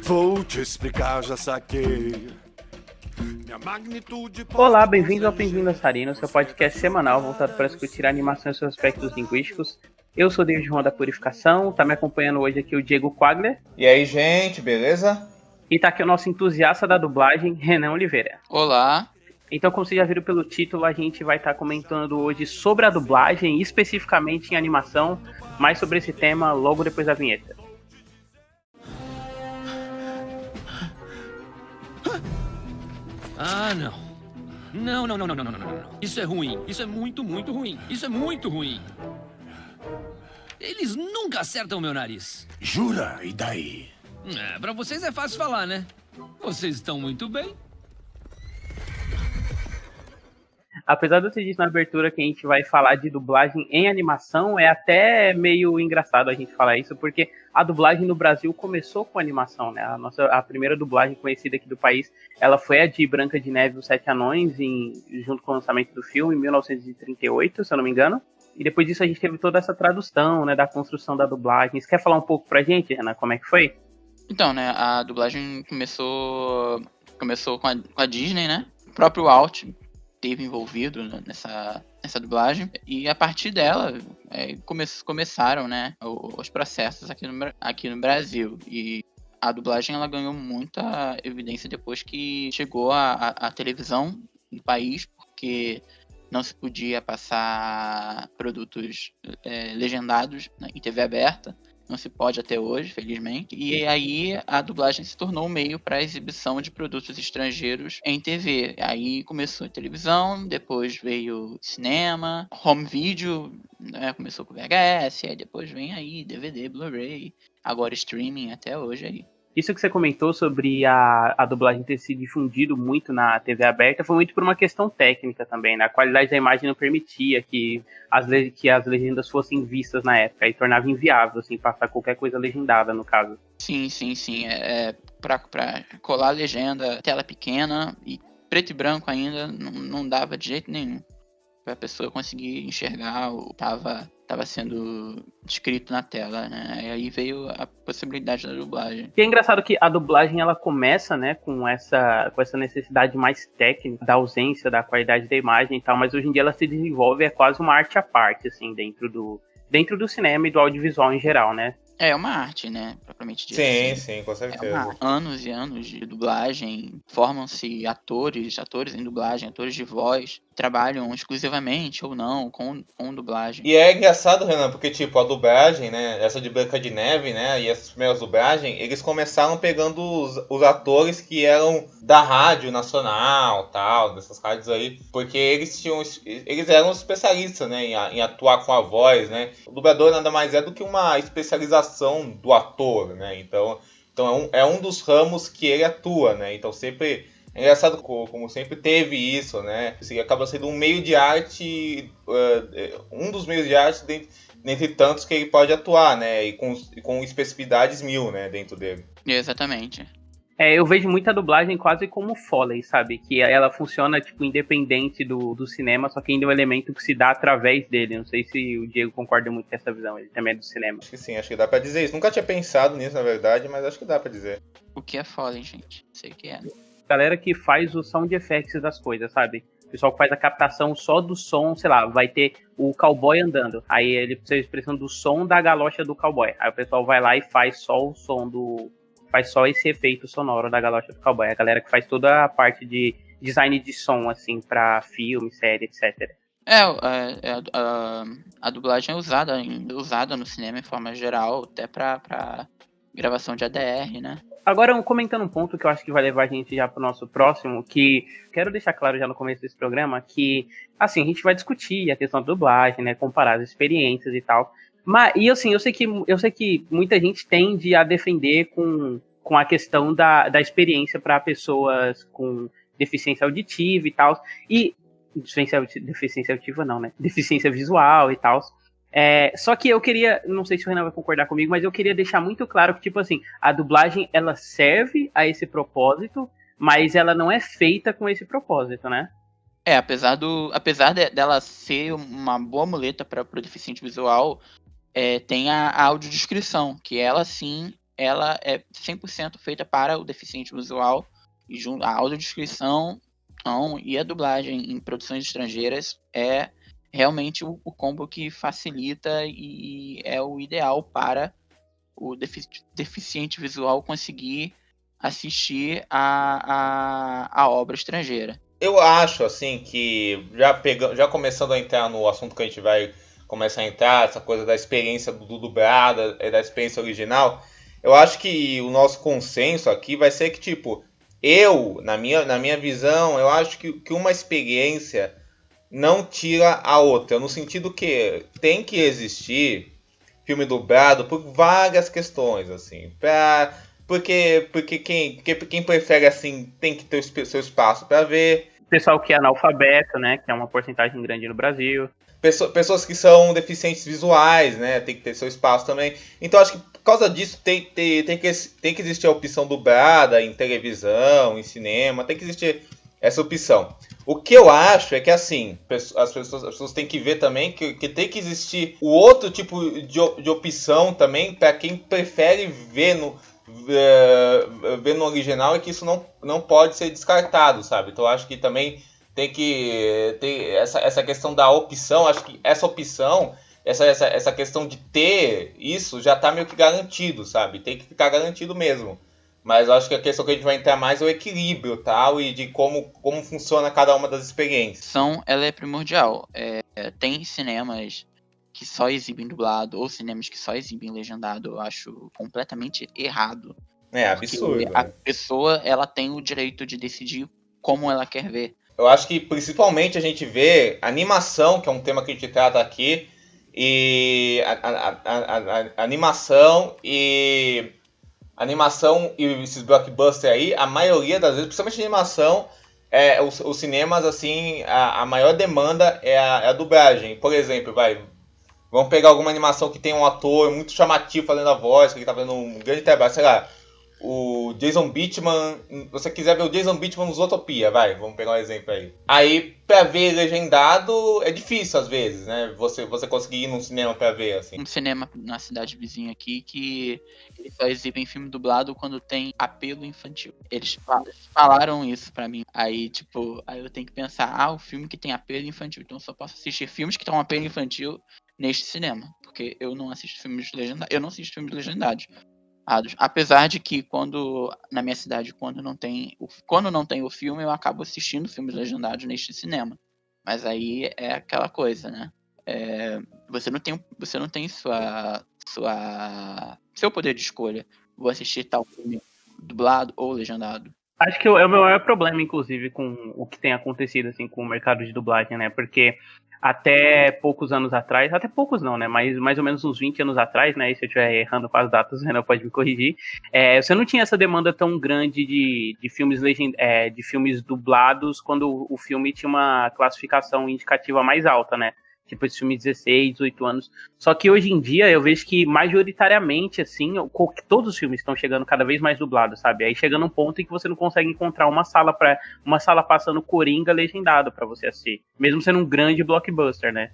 Vou te explicar, já saquei. Minha magnitude pode Olá, bem-vindos ao Pinguim Dançarino, seu podcast semanal voltado para discutir a animação e seus aspectos linguísticos. Eu sou o David João da Purificação, tá me acompanhando hoje aqui o Diego Quagler. E aí, gente, beleza? E tá aqui o nosso entusiasta da dublagem, Renan Oliveira. Olá. Então, como vocês já viram pelo título, a gente vai estar comentando hoje sobre a dublagem, especificamente em animação, mais sobre esse tema logo depois da vinheta. Ah, não. Não. Isso é ruim. Isso é muito ruim. Isso é muito ruim. Eles nunca acertam meu nariz. Jura? E daí? Pra vocês é fácil falar, né? Vocês estão muito bem. Apesar de você dizer na abertura que a gente vai falar de dublagem em animação, é até meio engraçado a gente falar isso, porque a dublagem no Brasil começou com animação, né? A primeira dublagem conhecida aqui do país, ela foi a de Branca de Neve e os Sete Anões, junto com o lançamento do filme, em 1938, se eu não me engano. E depois disso a gente teve toda essa tradução, né, da construção da dublagem. Você quer falar um pouco pra gente, Renan, como é que foi? Então, né, a dublagem começou com a Disney, né? O próprio Walt esteve envolvido nessa dublagem. E a partir dela, começaram, né, os processos aqui no Brasil. E a dublagem ela ganhou muita evidência depois que chegou a televisão no país, porque não se podia passar produtos legendados, né, em TV aberta. Não se pode até hoje, felizmente. E aí a dublagem se tornou um meio para exibição de produtos estrangeiros em TV. Aí começou a televisão, depois veio cinema, home video, né, começou com VHS, aí depois vem aí DVD, Blu-ray, agora streaming até hoje aí. Isso que você comentou sobre a dublagem ter se difundido muito na TV aberta foi muito por uma questão técnica também, né? A qualidade da imagem não permitia que as legendas fossem vistas na época e tornava inviável, assim, passar qualquer coisa legendada, no caso. Sim. Pra colar a legenda, tela pequena e preto e branco ainda, não dava de jeito nenhum. Pra pessoa conseguir enxergar o que estava sendo descrito na tela, né? E aí veio a possibilidade da dublagem. E é engraçado que a dublagem ela começa, né, com essa necessidade mais técnica, da ausência da qualidade da imagem e tal, mas hoje em dia ela se desenvolve, é quase uma arte à parte, assim, dentro do cinema e do audiovisual em geral, né? É uma arte, né? Propriamente dito. Sim, com certeza. Anos e anos de dublagem, formam-se atores em dublagem, atores de voz, trabalham exclusivamente ou não com dublagem. E é engraçado, Renan, porque, tipo, a dublagem, né, essa de Branca de Neve, né, e essas primeiras dublagens, eles começaram pegando os atores que eram da rádio nacional, tal, dessas rádios aí, porque eles eram especialistas, né, em atuar com a voz, né. O dublador nada mais é do que uma especialização do ator, né, então é um dos ramos que ele atua, né, então sempre... É engraçado como sempre teve isso, né? Assim, acaba sendo um meio de arte, um dos meios de arte dentre tantos que ele pode atuar, né? E com especificidades mil, né? Dentro dele. Exatamente. Eu vejo muita dublagem quase como Foley, sabe? Que ela funciona, tipo, independente do cinema, só que ainda é um elemento que se dá através dele. Não sei se o Diego concorda muito com essa visão, ele também é do cinema. Acho que sim, acho que dá pra dizer isso. Nunca tinha pensado nisso, na verdade, mas acho que dá pra dizer. O que é foda, hein, gente? Sei que é. Galera que faz o sound effects das coisas, sabe? O pessoal que faz a captação só do som, sei lá, vai ter o cowboy andando. Aí ele precisa de expressão do som da galocha do cowboy. Aí o pessoal vai lá e faz só o som faz só esse efeito sonoro da galocha do cowboy. A galera que faz toda a parte de design de som, assim, pra filme, série, etc. A dublagem é usada no cinema em forma geral, até pra gravação de ADR, né? Agora, comentando um ponto que eu acho que vai levar a gente já pro nosso próximo, que quero deixar claro já no começo desse programa, que, assim, a gente vai discutir a questão da dublagem, né, comparar as experiências e tal, mas, e assim, eu sei que muita gente tende a defender com a questão da experiência para pessoas com deficiência auditiva e tal, e deficiência auditiva não, né, deficiência visual e tal. Só que eu queria, não sei se o Renan vai concordar comigo, mas eu queria deixar muito claro que, tipo assim, a dublagem, ela serve a esse propósito, mas ela não é feita com esse propósito, né? Apesar dela ser uma boa muleta para o deficiente visual, tem a audiodescrição, que ela sim ela é 100% feita para o deficiente visual, e a audiodescrição e a dublagem em produções estrangeiras é realmente o combo que facilita e é o ideal para o deficiente visual conseguir assistir a obra estrangeira. Eu acho, assim, que já começando a entrar no assunto que a gente vai começar a entrar, essa coisa da experiência do dublado e da experiência original, eu acho que o nosso consenso aqui vai ser que, tipo, na minha visão, eu acho que uma experiência não tira a outra, no sentido que tem que existir filme dublado por várias questões, assim, porque quem prefere, assim, tem que ter o seu espaço para ver. Pessoal que é analfabeto, né, que é uma porcentagem grande no Brasil. Pessoas que são deficientes visuais, né, tem que ter seu espaço também. Então acho que por causa disso tem que existir a opção dublada em televisão, em cinema, tem que existir essa opção. O que eu acho é que, assim, as pessoas têm que ver também que tem que existir o outro tipo de opção também para quem prefere ver no original, e que isso não pode ser descartado, sabe? Então eu acho que também tem que ter essa questão da opção. Acho que essa opção, essa questão de ter isso já tá meio que garantido, sabe? Tem que ficar garantido mesmo. Mas eu acho que a questão que a gente vai entrar mais é o equilíbrio, tal, e de como funciona cada uma das experiências. Ela é primordial. Tem cinemas que só exibem dublado, ou cinemas que só exibem legendado. Eu acho completamente errado. É absurdo. Porque a pessoa, ela tem o direito de decidir como ela quer ver. Eu acho que principalmente a gente vê animação, que é um tema que a gente trata aqui, e animação e esses blockbusters aí, a maioria das vezes, principalmente animação, os cinemas, assim, a maior demanda é a dublagem. Por exemplo, vamos pegar alguma animação que tem um ator muito chamativo fazendo a voz, que ele tá fazendo um grande trabalho, sei lá, o Jason Bateman. Se você quiser ver o Jason Bateman no Zootopia, vamos pegar um exemplo aí. Aí, pra ver legendado, é difícil às vezes, né? Você conseguir ir num cinema pra ver, assim. Um cinema na cidade vizinha aqui que eles só exibem filme dublado quando tem apelo infantil. Eles falaram isso pra mim. Aí, aí eu tenho que pensar, o filme que tem apelo infantil. Então eu só posso assistir filmes que têm um apelo infantil neste cinema. Porque eu não assisto filmes legendados. Eu não assisto filmes legendados. Apesar de que na minha cidade, quando não tem o filme, eu acabo assistindo filmes legendados neste cinema. Mas aí é aquela coisa, né? Você não tem seu poder de escolha. Vou assistir tal filme dublado ou legendado. Acho que é o meu maior problema, inclusive, com o que tem acontecido assim, com o mercado de dublagem, né? Porque até poucos anos atrás, até poucos não, né? Mas mais ou menos uns 20 anos atrás, né? E se eu estiver errando com as datas, o Renan pode me corrigir. Você não tinha essa demanda tão grande de filmes dublados quando o filme tinha uma classificação indicativa mais alta, né? Tipo, esse filme 16, 18 anos. Só que hoje em dia eu vejo que majoritariamente, assim, todos os filmes estão chegando cada vez mais dublados, sabe? Aí chega num ponto em que você não consegue encontrar uma sala passando Coringa legendado pra você assistir. Mesmo sendo um grande blockbuster, né?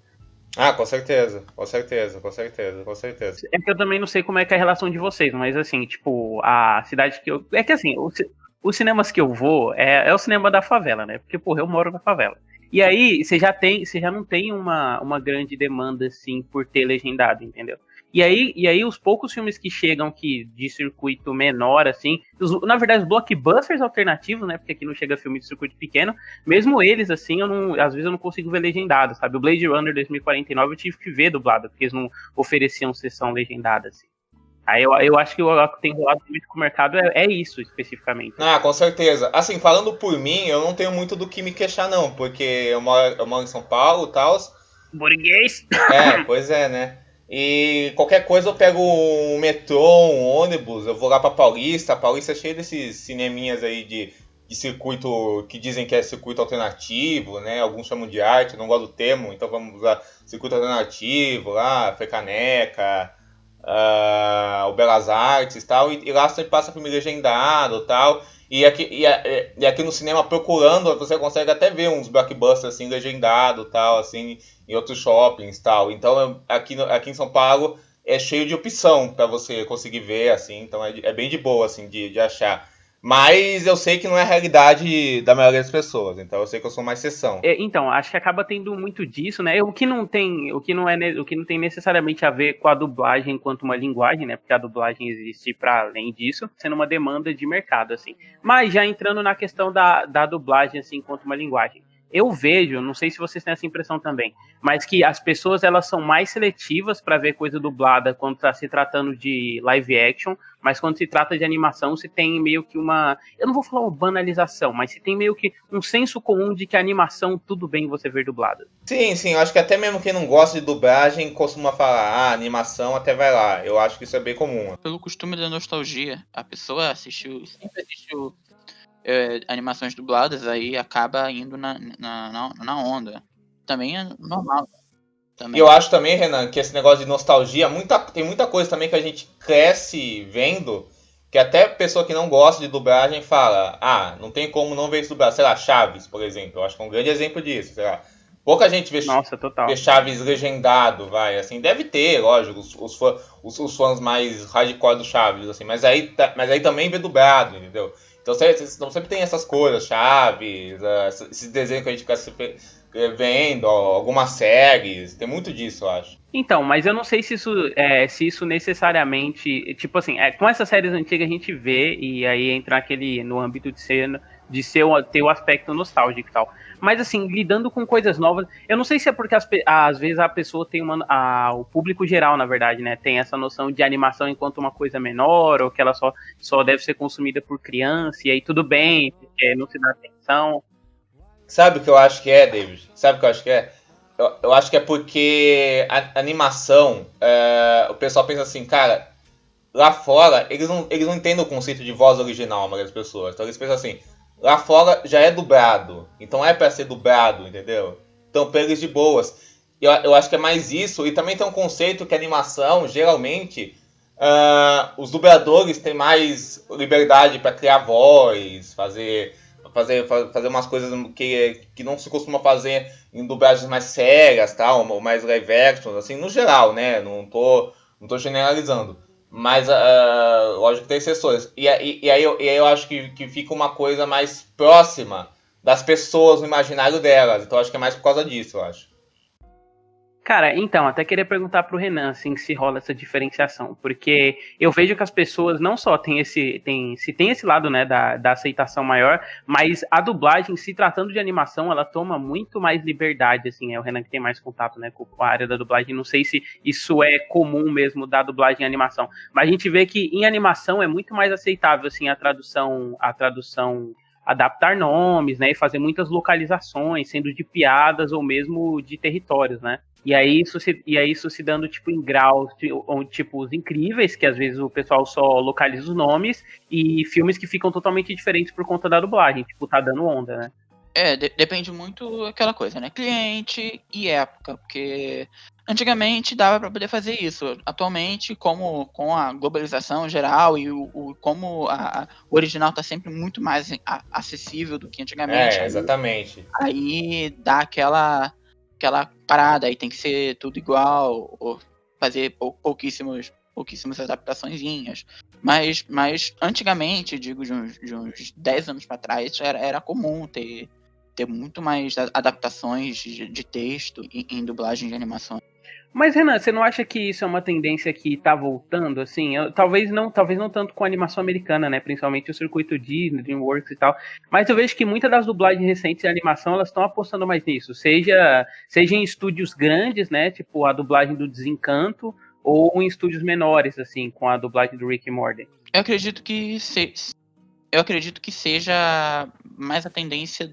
Com certeza. É que eu também não sei como é que é a relação de vocês, mas assim, tipo, a cidade que eu... É que assim, os cinemas que eu vou é o cinema da favela, né? Porque, porra, eu moro na favela. E aí, você já não tem uma grande demanda, assim, por ter legendado, entendeu? E aí os poucos filmes que chegam de circuito menor, assim, na verdade, os blockbusters alternativos, né, porque aqui não chega filme de circuito pequeno, mesmo eles, assim, às vezes eu não consigo ver legendado, sabe? O Blade Runner 2049 eu tive que ver dublado, porque eles não ofereciam sessão legendada, assim. Aí eu acho que o que tem rolado muito com o mercado é isso, especificamente. Com certeza. Assim, falando por mim, eu não tenho muito do que me queixar, não, porque eu moro em São Paulo e tal. Burguês! Pois é, né? E qualquer coisa eu pego um metrô, um ônibus, eu vou lá pra Paulista. A Paulista é cheia desses cineminhas aí de circuito, que dizem que é circuito alternativo, né? Alguns chamam de arte, eu não gosto do termo, então vamos usar circuito alternativo lá, Frecaneca, o Belas Artes e tal, e lá sempre passa filme legendado e tal, e aqui no cinema procurando, você consegue até ver uns blockbusters assim, legendado e tal, assim, em outros shoppings e tal. Então aqui em São Paulo é cheio de opção pra você conseguir ver, assim, então é bem de boa, assim, de achar. Mas eu sei que não é a realidade da maioria das pessoas, então eu sei que eu sou uma exceção. Então, acho que acaba tendo muito disso, né? O que não tem necessariamente a ver com a dublagem enquanto uma linguagem, né? Porque a dublagem existe para além disso, sendo uma demanda de mercado, assim. Mas já entrando na questão da dublagem, assim, enquanto uma linguagem. Eu vejo, não sei se vocês têm essa impressão também, mas que as pessoas elas são mais seletivas para ver coisa dublada quando está se tratando de live action, mas quando se trata de animação, se tem meio que uma, eu não vou falar uma banalização, mas se tem meio que um senso comum de que a animação tudo bem você ver dublada. Sim, sim, eu acho que até mesmo quem não gosta de dublagem costuma falar, animação até vai lá. Eu acho que isso é bem comum. Pelo costume da nostalgia, a pessoa sempre assistiu animações dubladas, aí acaba indo na onda. Também é normal. E Também. eu acho também, Renan, que esse negócio de nostalgia, tem muita coisa também que a gente cresce vendo, que até pessoa que não gosta de dublagem fala, não tem como não ver isso dublado. Sei lá, Chaves, por exemplo, eu acho que é um grande exemplo disso, sei lá. Pouca gente Nossa, total. vê Chaves legendado, vai, assim, deve ter, lógico, os fãs mais hardcore do Chaves, assim, mas aí também vê dublado, entendeu? Então sempre tem essas coisas, Chaves, esses desenhos que a gente fica vendo, algumas séries, tem muito disso, eu acho. Então, mas eu não sei se isso necessariamente, tipo assim, com essas séries antigas a gente vê e aí entra no âmbito ter o aspecto nostálgico e tal. Mas assim, lidando com coisas novas, eu não sei se é porque às vezes a pessoa tem o público geral, na verdade, né, tem essa noção de animação enquanto uma coisa menor ou que ela só deve ser consumida por criança e aí tudo bem, porque não se dá atenção. Sabe o que eu acho que é, David? Sabe o que eu acho que é? Eu acho que é porque a animação, o pessoal pensa assim, cara, lá fora, eles não entendem o conceito de voz original, a maioria das pessoas. Então eles pensam assim, lá fora já é dublado, então é pra ser dublado, entendeu? Então pra eles de boas. Eu acho que é mais isso, e também tem um conceito que a animação, geralmente, os dubladores têm mais liberdade pra criar voz, fazer umas coisas que não se costuma fazer em dublagens mais sérias, tal, ou mais live action, assim, no geral, né? Não tô generalizando. Mas, lógico que tem exceções. E aí eu acho que fica uma coisa mais próxima das pessoas no imaginário delas. Então acho que é mais por causa disso, eu acho. Cara, então, até queria perguntar pro Renan, assim, se rola essa diferenciação, porque eu vejo que as pessoas não só têm esse lado, né, da aceitação maior, mas a dublagem, se tratando de animação, ela toma muito mais liberdade, assim, é o Renan que tem mais contato, né, com a área da dublagem, não sei se isso é comum mesmo da dublagem em animação, mas a gente vê que em animação é muito mais aceitável, assim, a tradução adaptar nomes, né, e fazer muitas localizações, sendo de piadas ou mesmo de territórios, né? E aí isso se dando tipo em graus, tipo os incríveis, que às vezes o pessoal só localiza os nomes, e filmes que ficam totalmente diferentes por conta da dublagem, tipo, tá dando onda, né? Depende muito daquela coisa, né? Cliente e época, porque antigamente dava para poder fazer isso. Atualmente, como com a globalização geral e como o original tá sempre muito mais acessível do que antigamente, Exatamente. aí dá aquela parada, aí tem que ser tudo igual, ou fazer pouquíssimas adaptaçõezinhas. Mas antigamente, digo, de uns 10 anos para trás, era comum ter muito mais adaptações de texto em dublagem de animação. Mas, Renan, você não acha que isso é uma tendência que tá voltando, assim? Talvez não tanto com a animação americana, né? Principalmente o circuito Disney, DreamWorks e tal. Mas eu vejo que muitas das dublagens recentes de animação, elas estão apostando mais nisso. Seja em estúdios grandes, né? Tipo a dublagem do Desencanto, ou em estúdios menores, assim, com a dublagem do Rick and Morty. Eu acredito que seja mais a tendência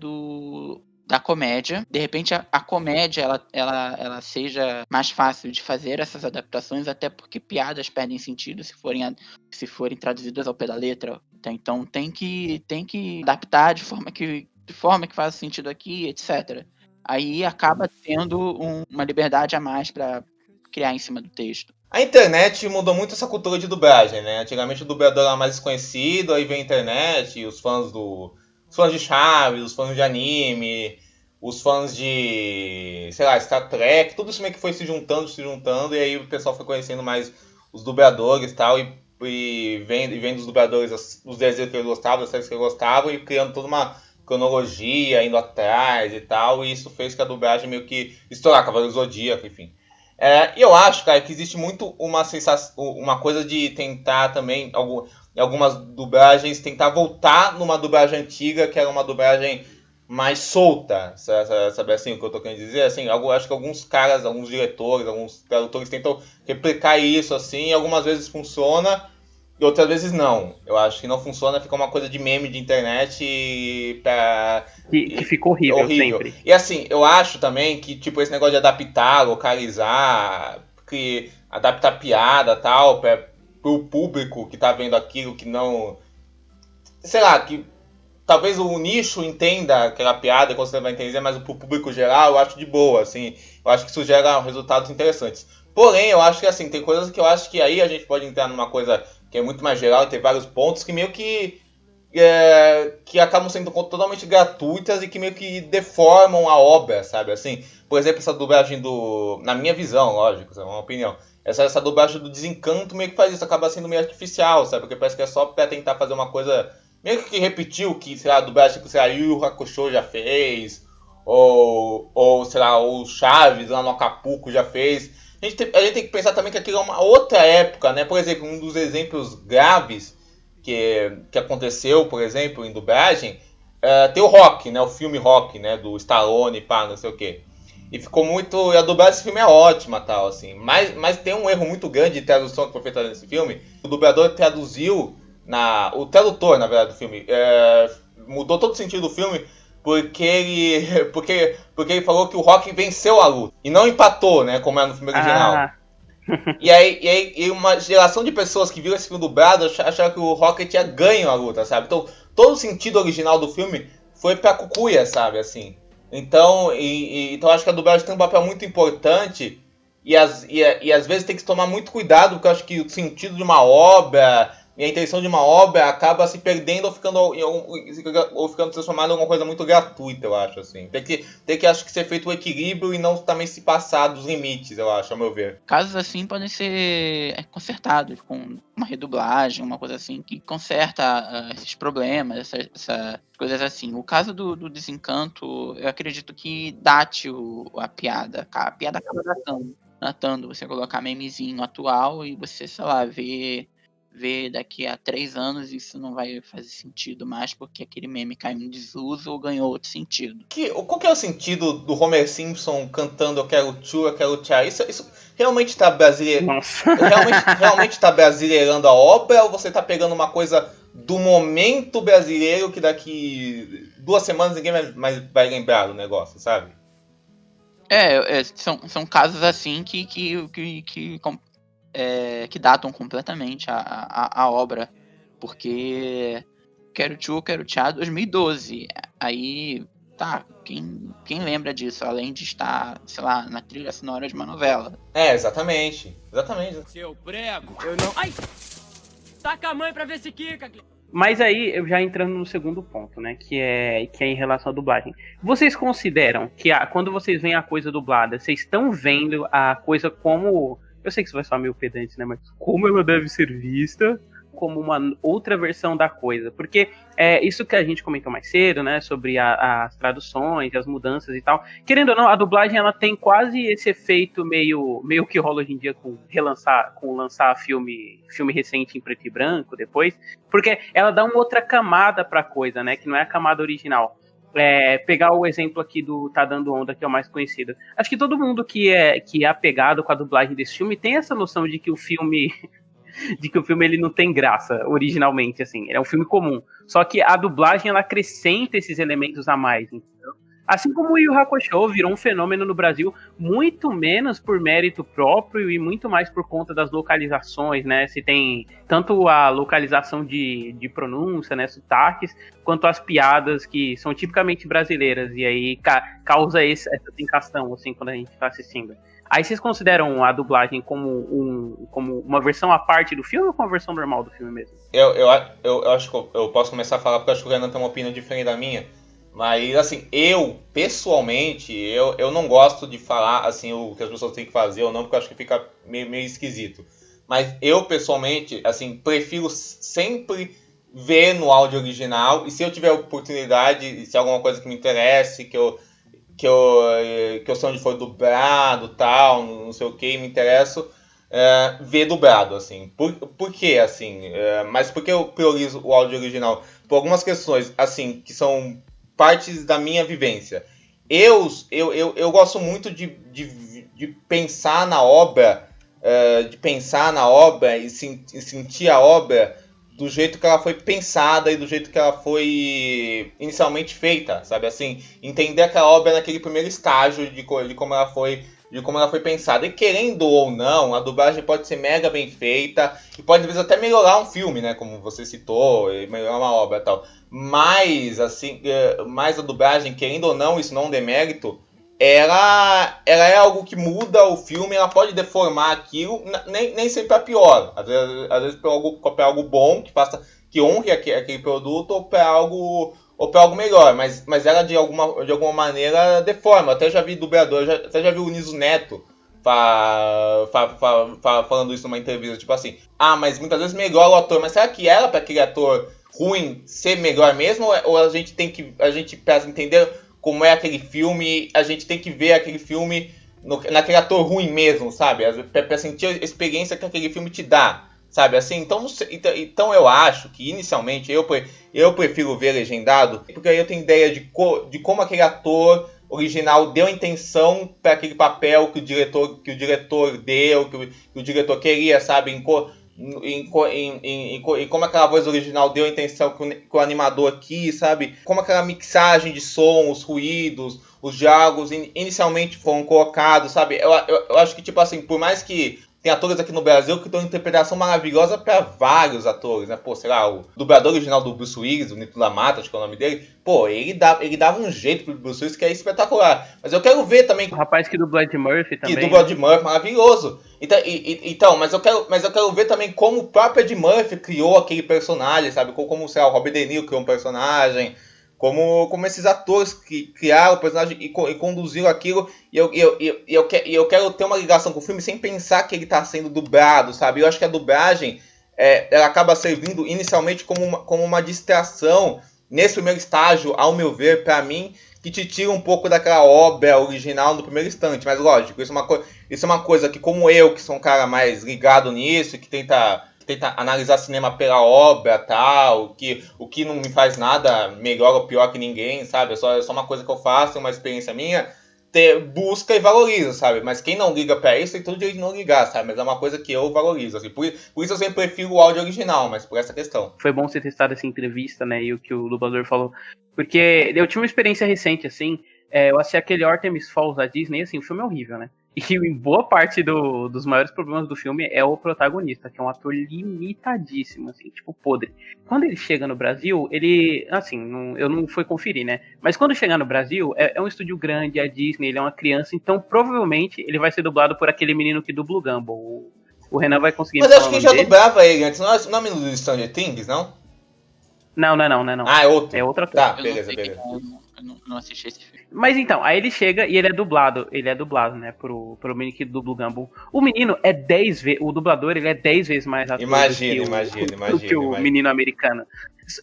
da comédia. De repente, a comédia ela seja mais fácil de fazer essas adaptações, até porque piadas perdem sentido se forem traduzidas ao pé da letra. Então tem que adaptar de forma que faça sentido aqui, etc. Aí acaba tendo uma liberdade a mais para criar em cima do texto. A internet mudou muito essa cultura de dublagem, né? Antigamente o dublador era mais desconhecido, aí veio a internet, os fãs de Chaves, os fãs de anime, os fãs de, sei lá, Star Trek, tudo isso meio que foi se juntando, e aí o pessoal foi conhecendo mais os dubladores e tal, e vendo os dubladores, os desenhos que eles gostavam, as séries que eles gostavam, e criando toda uma cronologia, indo atrás e tal, e isso fez que a dublagem meio que estourar, Cavaleiro do Zodíaco, enfim. E eu acho, cara, que existe muito uma sensação, uma coisa de tentar também, em algumas dublagens, tentar voltar numa dublagem antiga, que era uma dublagem mais solta, sabe assim o que eu tô querendo dizer? Assim, acho que alguns caras, alguns diretores, alguns tradutores tentam replicar isso, assim, e algumas vezes funciona, e outras vezes não. Eu acho que não funciona, fica uma coisa de meme de internet que fica horrível sempre. E assim, eu acho também que, tipo, esse negócio de adaptar, localizar, que adaptar piada e tal, pro público que tá vendo aquilo, que não... Sei lá, que talvez o nicho entenda aquela piada, que você vai entender, mas pro público geral eu acho de boa, assim. Eu acho que isso gera resultados interessantes. Porém, eu acho que, assim, tem coisas que eu acho que aí a gente pode entrar numa coisa que é muito mais geral e tem vários pontos que meio que acabam sendo totalmente gratuitas e que meio que deformam a obra, sabe? Assim, por exemplo, essa dublagem na minha visão, lógico, isso é uma opinião. Essa dublagem do Desencanto meio que faz isso, acaba sendo meio artificial, sabe? Porque parece que é só pra tentar fazer uma coisa meio que repetir o que, sei lá, a dublagem que, sei lá, Yu Yu Hakusho já fez, ou sei lá, o Chaves lá no Acapulco já fez. A gente tem que pensar também que aquilo é uma outra época, né? Por exemplo, um dos exemplos graves que aconteceu, por exemplo, em dublagem, tem o Rock, né? O filme Rock, né? Do Stallone, pá, não sei o quê. E ficou muito... E a dublagem desse filme é ótima, tal, assim. Mas tem um erro muito grande de tradução que foi feita nesse filme. O dublador traduziu... O tradutor, na verdade, do filme, mudou todo o sentido do filme porque ele falou que o Rock venceu a luta. E não empatou, né? Como era no filme original. E aí uma geração de pessoas que viram esse filme dublado acharam que o Rock tinha ganho a luta, sabe? Então, todo o sentido original do filme foi pra cucuia, sabe? Assim. Então, então acho que a dublagem tem um papel muito importante e às vezes tem que tomar muito cuidado, porque eu acho que o sentido de uma obra e a intenção de uma obra acaba se perdendo ou ficando transformada em alguma coisa muito gratuita, eu acho, assim. Tem que acho que ser feito o equilíbrio e não também se passar dos limites, eu acho, ao meu ver. Casos assim podem ser consertados com uma redublagem, uma coisa assim, que conserta esses problemas, essas coisas assim. O caso do Desencanto, eu acredito que date a piada. A piada acaba datando. Você colocar memezinho atual e você, sei lá, ver daqui a 3 anos isso não vai fazer sentido mais porque aquele meme caiu em desuso ou ganhou outro sentido. Qual que é o sentido do Homer Simpson cantando eu quero tchu, eu quero tchá? Isso realmente tá realmente tá brasileirando a obra ou você tá pegando uma coisa do momento brasileiro que daqui 2 semanas ninguém mais vai lembrar do negócio, sabe? São casos assim que datam completamente a obra, porque Quero Tchu, Quero Tchá 2012, aí tá, quem lembra disso, além de estar, sei lá, na trilha sonora de uma novela. Exatamente. Seu prego, eu não... Ai! Taca a mãe pra ver se quica. Mas aí, eu já entrando no segundo ponto, né, que é em relação à dublagem. Vocês consideram que quando vocês veem a coisa dublada, vocês estão vendo a coisa como... Eu sei que isso vai soar meio pedante, né? Mas como ela deve ser vista como uma outra versão da coisa. Porque isso que a gente comentou mais cedo, né? Sobre as traduções, as mudanças e tal. Querendo ou não, a dublagem ela tem quase esse efeito meio que rola hoje em dia com lançar filme recente em preto e branco depois. Porque ela dá uma outra camada pra coisa, né? Que não é a camada original. Pegar o exemplo aqui do Tá Dando Onda, que é o mais conhecido. Acho que todo mundo que é apegado com a dublagem desse filme tem essa noção de que o filme ele não tem graça originalmente, assim. É um filme comum. Só que a dublagem ela acrescenta esses elementos a mais, entendeu? Assim como o Yu Yu Hakusho virou um fenômeno no Brasil, muito menos por mérito próprio e muito mais por conta das localizações, né? Se tem tanto a localização de pronúncia, né, sotaques, quanto as piadas que são tipicamente brasileiras, e aí causa essa sensação, assim, quando a gente tá assistindo. Aí vocês consideram a dublagem como uma versão à parte do filme ou como uma versão normal do filme mesmo? Eu acho que eu posso começar a falar porque eu acho que o Renan tem uma opinião diferente da minha. Mas, assim, eu, pessoalmente, eu não gosto de falar, assim, o que as pessoas têm que fazer ou não, porque eu acho que fica meio esquisito. Mas eu, pessoalmente, assim, prefiro sempre ver no áudio original. E se eu tiver oportunidade, se é alguma coisa que me interesse, que eu sei onde foi dublado e tal, não sei o que, me interesso, ver dublado, assim. Por quê, assim? Mas por que eu priorizo o áudio original? Por algumas questões, assim, que são partes da minha vivência. Eu gosto muito de pensar na obra, e sentir a obra do jeito que ela foi pensada e do jeito que ela foi inicialmente feita, sabe? Assim, entender aquela obra naquele primeiro estágio de como ela foi pensada. E querendo ou não, a dublagem pode ser mega bem feita e pode, às vezes, até melhorar um filme, né? Como você citou, e melhorar uma obra e tal. Mas, assim, mais a dublagem, querendo ou não, isso não é um demérito, ela é algo que muda o filme, ela pode deformar aquilo, nem sempre é pior. Às vezes para algo bom, que honre aquele produto, ou para algo melhor. Mas ela, de alguma maneira, deforma. Eu até já vi dublador, até já vi o Niso Neto falando isso numa entrevista, tipo assim, mas muitas vezes melhora o ator, mas será que era para aquele ator ruim ser melhor mesmo, ou a gente para entender como é aquele filme, a gente tem que ver aquele filme naquele ator ruim mesmo, sabe? Pra sentir a experiência que aquele filme te dá, sabe? Assim, então eu acho que inicialmente eu prefiro ver legendado, porque aí eu tenho ideia de como aquele ator original deu a intenção para aquele papel que o diretor deu, que o diretor queria, sabe? E como aquela voz original deu a intenção que o animador quis, sabe? Como aquela mixagem de som, os ruídos, os diálogos inicialmente foram colocados, sabe? Eu acho que, tipo assim, por mais que tem atores aqui no Brasil que dão interpretação maravilhosa para vários atores, né? Pô, sei lá, o dublador original do Bruce Willis, o Nito Lamata, acho que é o nome dele. Pô, ele dava um jeito pro Bruce Willis que é espetacular. Mas eu quero ver também... O rapaz que dubla Ed Murphy também. Que dubla Ed Murphy, maravilhoso. Então, mas eu quero ver também como o próprio Ed Murphy criou aquele personagem, sabe? Como sei lá, o Robert De Niro criou um personagem. Como esses atores que criaram o personagem e conduziram aquilo, e eu quero ter uma ligação com o filme sem pensar que ele está sendo dublado, sabe? Eu acho que a dublagem ela acaba servindo inicialmente como uma distração nesse primeiro estágio, ao meu ver, para mim, que te tira um pouco daquela obra original no primeiro instante. Mas lógico, isso é uma coisa que, como eu, que sou um cara mais ligado nisso, que tenta analisar cinema pela obra, tal, o que não me faz nada melhor ou pior que ninguém, sabe? É só uma coisa que eu faço, uma experiência minha, busca e valoriza, sabe? Mas quem não liga pra isso tem todo o direito de não ligar, sabe? Mas é uma coisa que eu valorizo, assim. Por isso eu sempre prefiro o áudio original, mas por essa questão. Foi bom você ter estado essa entrevista, né, e o que o dublador falou, porque eu tive uma experiência recente, assim, eu assisti aquele Artemis Falls da Disney, assim, o filme é horrível, né? E em boa parte dos maiores problemas do filme é o protagonista, que é um ator limitadíssimo, assim, tipo, podre. Quando ele chega no Brasil, ele, assim, eu não fui conferir, né? Mas quando chegar no Brasil, é um estúdio grande, é a Disney, ele é uma criança, então provavelmente ele vai ser dublado por aquele menino que dubla o Gumball. O Renan vai conseguir... Mas acho que já dublava ele antes, não é o menino do Stranger Things, não? Não. Ah, é outro? É outro ator. Tá, beleza. Eu não assisti esse filme. Mas então, aí ele chega e ele é dublado, né, pro menino que dubla o Gumball. O menino é 10 vezes, o dublador, ele é 10 vezes mais ator do que o menino americano.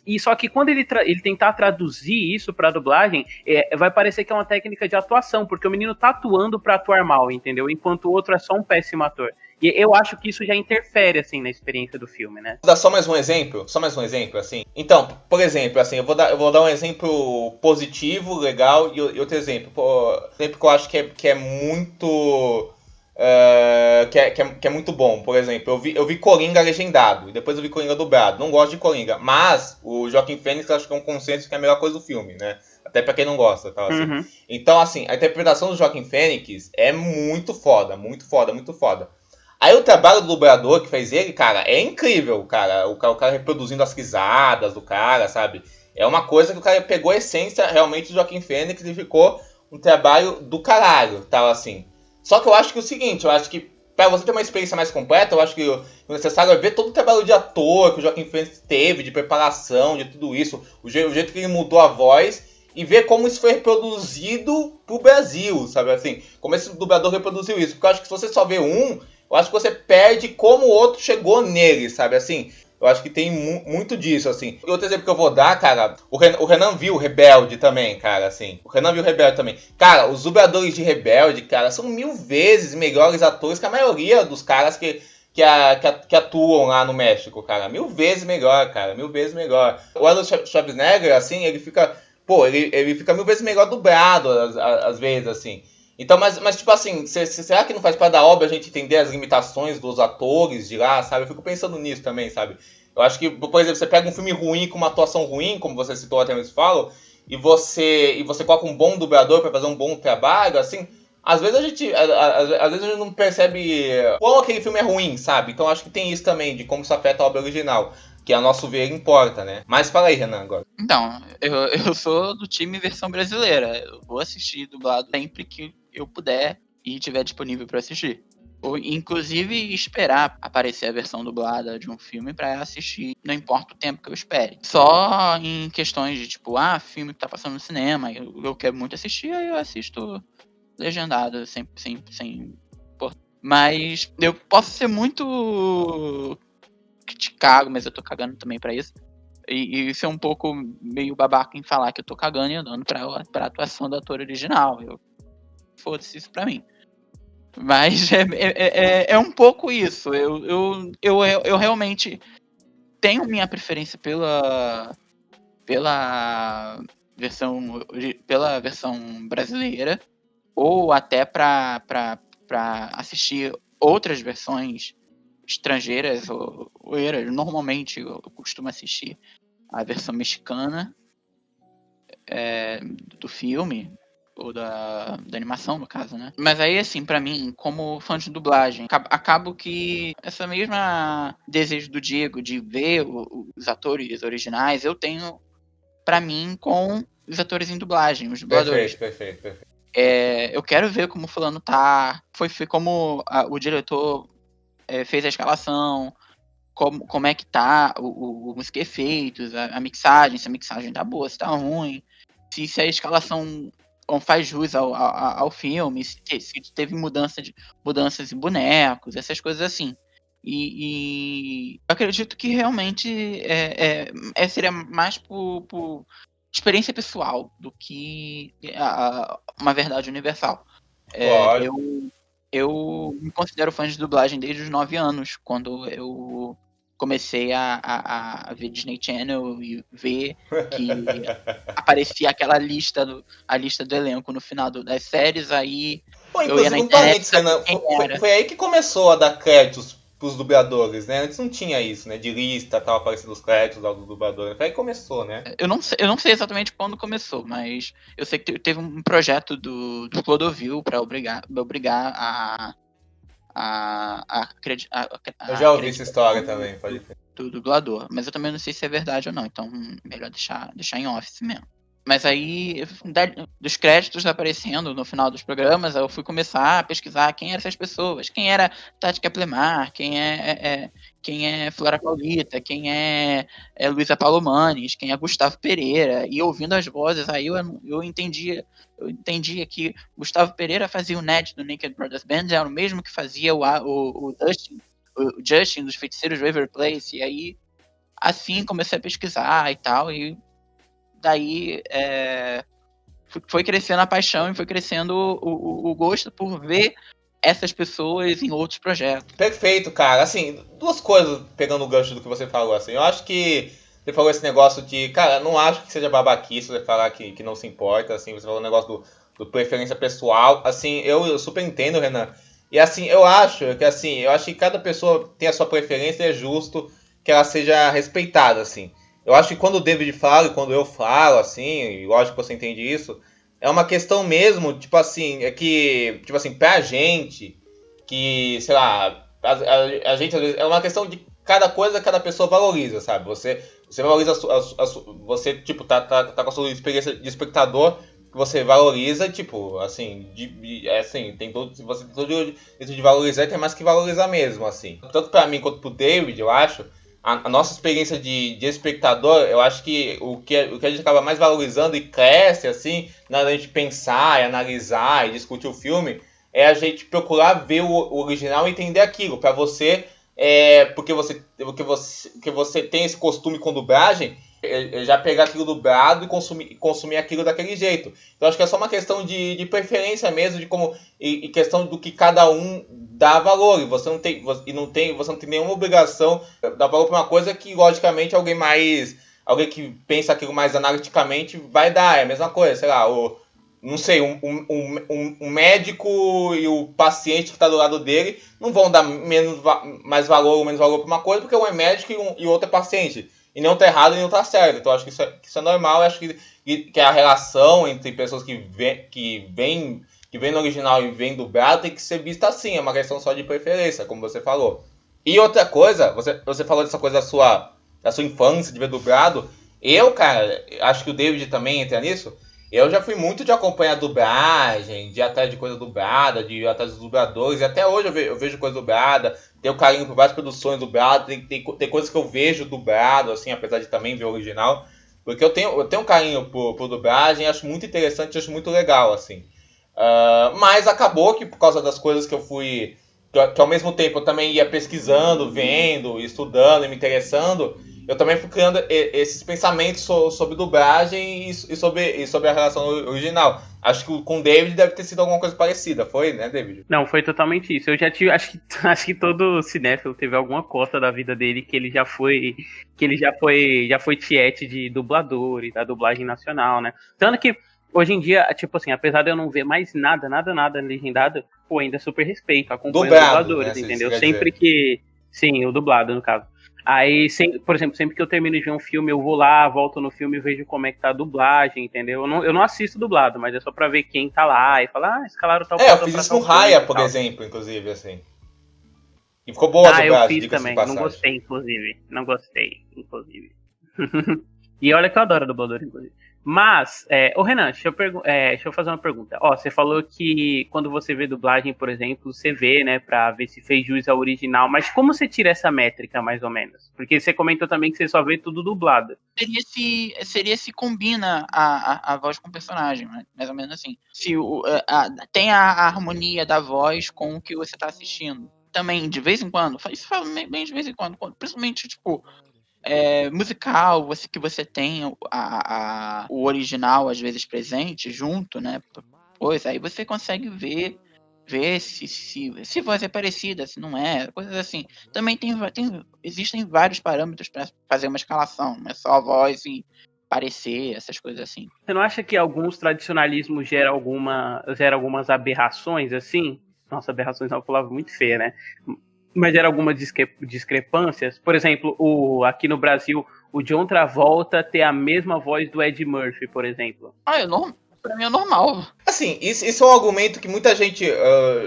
E só que quando ele tentar traduzir isso pra dublagem, vai parecer que é uma técnica de atuação, porque o menino tá atuando pra atuar mal, entendeu? Enquanto o outro é só um péssimo ator. E eu acho que isso já interfere, assim, na experiência do filme, né? Vou dar só mais um exemplo, assim. Então, por exemplo, assim, eu vou dar um exemplo positivo, legal, e outro exemplo. Exemplo que eu acho que é muito... que é muito bom. Por exemplo, eu vi Coringa legendado, e depois eu vi Coringa dublado. Não gosto de Coringa, mas o Joaquin Phoenix acho que é um consenso que é a melhor coisa do filme, né? Até pra quem não gosta, tal, assim. Uhum. Então, assim, a interpretação do Joaquin Phoenix é muito foda. Aí o trabalho do dublador que fez ele, cara, é incrível, cara. O cara reproduzindo as risadas do cara, sabe? É uma coisa que o cara pegou a essência realmente do Joaquin Phoenix e ficou um trabalho do caralho, tal, assim. Só que eu acho que é o seguinte, eu acho que pra você ter uma experiência mais completa, eu acho que o necessário é ver todo o trabalho de ator que o Joaquin Phoenix teve, de preparação, de tudo isso, o jeito que ele mudou a voz e ver como isso foi reproduzido pro Brasil, sabe assim? Como esse dublador reproduziu isso. Porque eu acho que se você só vê um, eu acho que você perde como o outro chegou nele, sabe assim? Eu acho que tem muito disso, assim. E outro exemplo que eu vou dar, cara, o Renan viu Rebelde também, cara, assim. O Renan viu Rebelde também. Cara, os dubladores de Rebelde, cara, são 1000 vezes melhores atores que a maioria dos caras que atuam lá no México, cara. 1000 vezes melhor, cara. 1000 vezes melhor. O Arnold Schwarzenegger, assim, ele fica... Pô, ele fica 1000 vezes melhor dublado, às vezes, assim. Então, mas tipo assim, será que não faz parte da obra a gente entender as limitações dos atores de lá, sabe? Eu fico pensando nisso também, sabe? Eu acho que, por exemplo, você pega um filme ruim com uma atuação ruim, como você citou até mesmo falo, e você coloca um bom dublador pra fazer um bom trabalho, assim, às vezes a gente não percebe quão aquele filme é ruim, sabe? Então acho que tem isso também, de como isso afeta a obra original. Que a nosso ver importa, né? Mas fala aí, Renan, agora. Então, eu sou do time versão brasileira. Eu vou assistir dublado sempre que eu puder e tiver disponível para assistir. Ou, inclusive, esperar aparecer a versão dublada de um filme para assistir, não importa o tempo que eu espere. Só em questões de, tipo, filme que tá passando no cinema, eu quero muito assistir, aí eu assisto legendado, sem mas eu posso ser muito criticado, mas eu tô cagando também pra isso. E ser um pouco meio babaca em falar que eu tô cagando e andando pra atuação do ator original. Foda-se isso pra mim. Mas é um pouco isso. Eu realmente tenho minha preferência pela versão brasileira, ou até pra assistir outras versões estrangeiras ou normalmente eu costumo assistir a versão mexicana do filme ou da animação, no caso, né? Mas aí, assim, pra mim, como fã de dublagem, acabo que essa mesma desejo do Diego de ver os atores originais, eu tenho pra mim com os atores em dublagem, os dubladores. Perfeito. Eu quero ver como o fulano tá, foi como o diretor fez a escalação, como é que tá os efeitos, a mixagem, se a mixagem tá boa, se tá ruim, se a escalação faz jus ao filme, se teve mudanças em bonecos, essas coisas assim. E eu acredito que realmente seria mais por experiência pessoal do que uma verdade universal. Eu me considero fã de dublagem desde os 9 anos, quando eu comecei a ver Disney Channel e ver que aparecia aquela lista do elenco no final das séries, aí Pô, eu ia na inclusive, um internet parênteses, Renan, foi aí que começou a dar créditos pros dubladores, né? Antes não tinha isso, né? De lista, tal, aparecendo os créditos lá do dublador. Foi aí que começou, né? Eu não sei exatamente quando começou, mas eu sei que teve um projeto do Clodovil para obrigar Eu já ouvi essa história também, pode ser. Do dublador, mas eu também não sei se é verdade ou não, então melhor deixar em office mesmo. Mas aí, dos créditos aparecendo no final dos programas, eu fui começar a pesquisar quem eram essas pessoas, quem era Tati Keplemar, quem é Flora Paulita, quem é Luísa Palomanes, quem é Gustavo Pereira, e ouvindo as vozes, aí eu entendia que Gustavo Pereira fazia o Ned do Naked Brothers Band, era o mesmo que fazia o Justin dos Feiticeiros de Waverly Place, e aí assim comecei a pesquisar e tal, e daí foi crescendo a paixão e foi crescendo o gosto por ver essas pessoas em outros projetos. Perfeito, cara. Assim, duas coisas pegando o gancho do que você falou, assim. Eu acho que você falou esse negócio de... Cara, não acho que seja babaquice você falar que não se importa, assim. Você falou o negócio do preferência pessoal. Assim, eu super entendo, Renan. E assim, eu acho que cada pessoa tem a sua preferência e é justo que ela seja respeitada, assim. Eu acho que quando o David fala e quando eu falo, assim, e lógico que você entende isso, é uma questão mesmo, tipo assim, tipo assim, pra gente, que, sei lá, a gente, às vezes, é uma questão de cada coisa, cada pessoa valoriza, sabe? Você valoriza você, tipo, tá com a sua experiência de espectador, que você valoriza, tipo, assim, tem todo isso de valorizar, e tem mais que valorizar mesmo, assim. Tanto pra mim quanto pro David, eu acho a nossa experiência de espectador, eu acho que o que a gente acaba mais valorizando e cresce, assim, na hora de a gente pensar e analisar e discutir o filme, é a gente procurar ver o original e entender aquilo. Pra você, porque você tem esse costume com dublagem, já pegar aquilo dublado e consumir aquilo daquele jeito. Então acho que é só uma questão de preferência mesmo, de como e questão do que cada um dá valor. E você não tem nenhuma obrigação de dar valor para uma coisa que logicamente alguém que pensa aquilo mais analiticamente vai dar. É a mesma coisa, sei lá, não sei, um médico e o paciente que está do lado dele não vão dar mais valor ou menos valor para uma coisa, porque um é médico e o outro é paciente. E não tá errado e não tá certo. Então acho que isso é normal. Eu acho que a relação entre pessoas que vêm no original e vêm dublado tem que ser vista assim. É uma questão só de preferência, como você falou. E outra coisa, você falou dessa coisa da sua infância, de ver dublado. Eu, cara, acho que o David também entra nisso. Eu já fui muito de acompanhar dublagem, de ir atrás de coisa dublada, de ir atrás dos dubladores. E até hoje eu vejo coisa dublada, tenho carinho por várias produções dubladas. Tem coisas que eu vejo dublado, assim, apesar de também ver o original. Porque eu tenho um carinho por dublagem, acho muito interessante, acho muito legal, assim. Mas acabou que por causa das coisas que eu fui... Que ao mesmo tempo eu também ia pesquisando, vendo, estudando e me interessando... Eu também fui criando esses pensamentos sobre dublagem e sobre a relação original. Acho que com o David deve ter sido alguma coisa parecida, foi, né, David? Não, foi totalmente isso. Eu já tive, acho que todo cinéfilo teve alguma cota da vida dele que ele já foi tiete de dublador e da dublagem nacional, né? Tanto que hoje em dia, tipo assim, apesar de eu não ver mais nada legendado, pô, ainda super respeito, acompanho os dubladores, né, entendeu? Sempre que, sim, o dublado no caso. Aí, por exemplo, sempre que eu termino de ver um filme, eu vou lá, volto no filme e vejo como é que tá a dublagem, entendeu? Eu não assisto dublado, mas é só pra ver quem tá lá e falar, escalaram tal coisa. Eu fiz isso no Raya, por exemplo, inclusive, assim. E ficou boa a dublagem, eu fiz também, não gostei, inclusive. E olha que eu adoro dublador, inclusive. Mas, ô Renan, deixa eu fazer uma pergunta. Ó, você falou que quando você vê dublagem, por exemplo, você vê, né, pra ver se fez jus ao original, mas como você tira essa métrica, mais ou menos? Porque você comentou também que você só vê tudo dublado. Seria se combina a voz com o personagem, né? Mais ou menos assim. Se tem a harmonia da voz com o que você tá assistindo. Também, de vez em quando, isso fala bem de vez em quando, principalmente, tipo, musical, que você tem o original às vezes presente junto, né? Pois aí você consegue ver se voz é parecida, se não é, coisas assim. Também existem vários parâmetros para fazer uma escalação, não é só a voz e parecer, essas coisas assim. Você não acha que alguns tradicionalismos geram algumas aberrações, assim? Nossa, aberrações é uma palavra muito feia, né? Mas gera algumas discrepâncias. Por exemplo, aqui no Brasil, o John Travolta ter a mesma voz do Ed Murphy, por exemplo. Pra mim é normal. Assim, isso é um argumento que muita gente,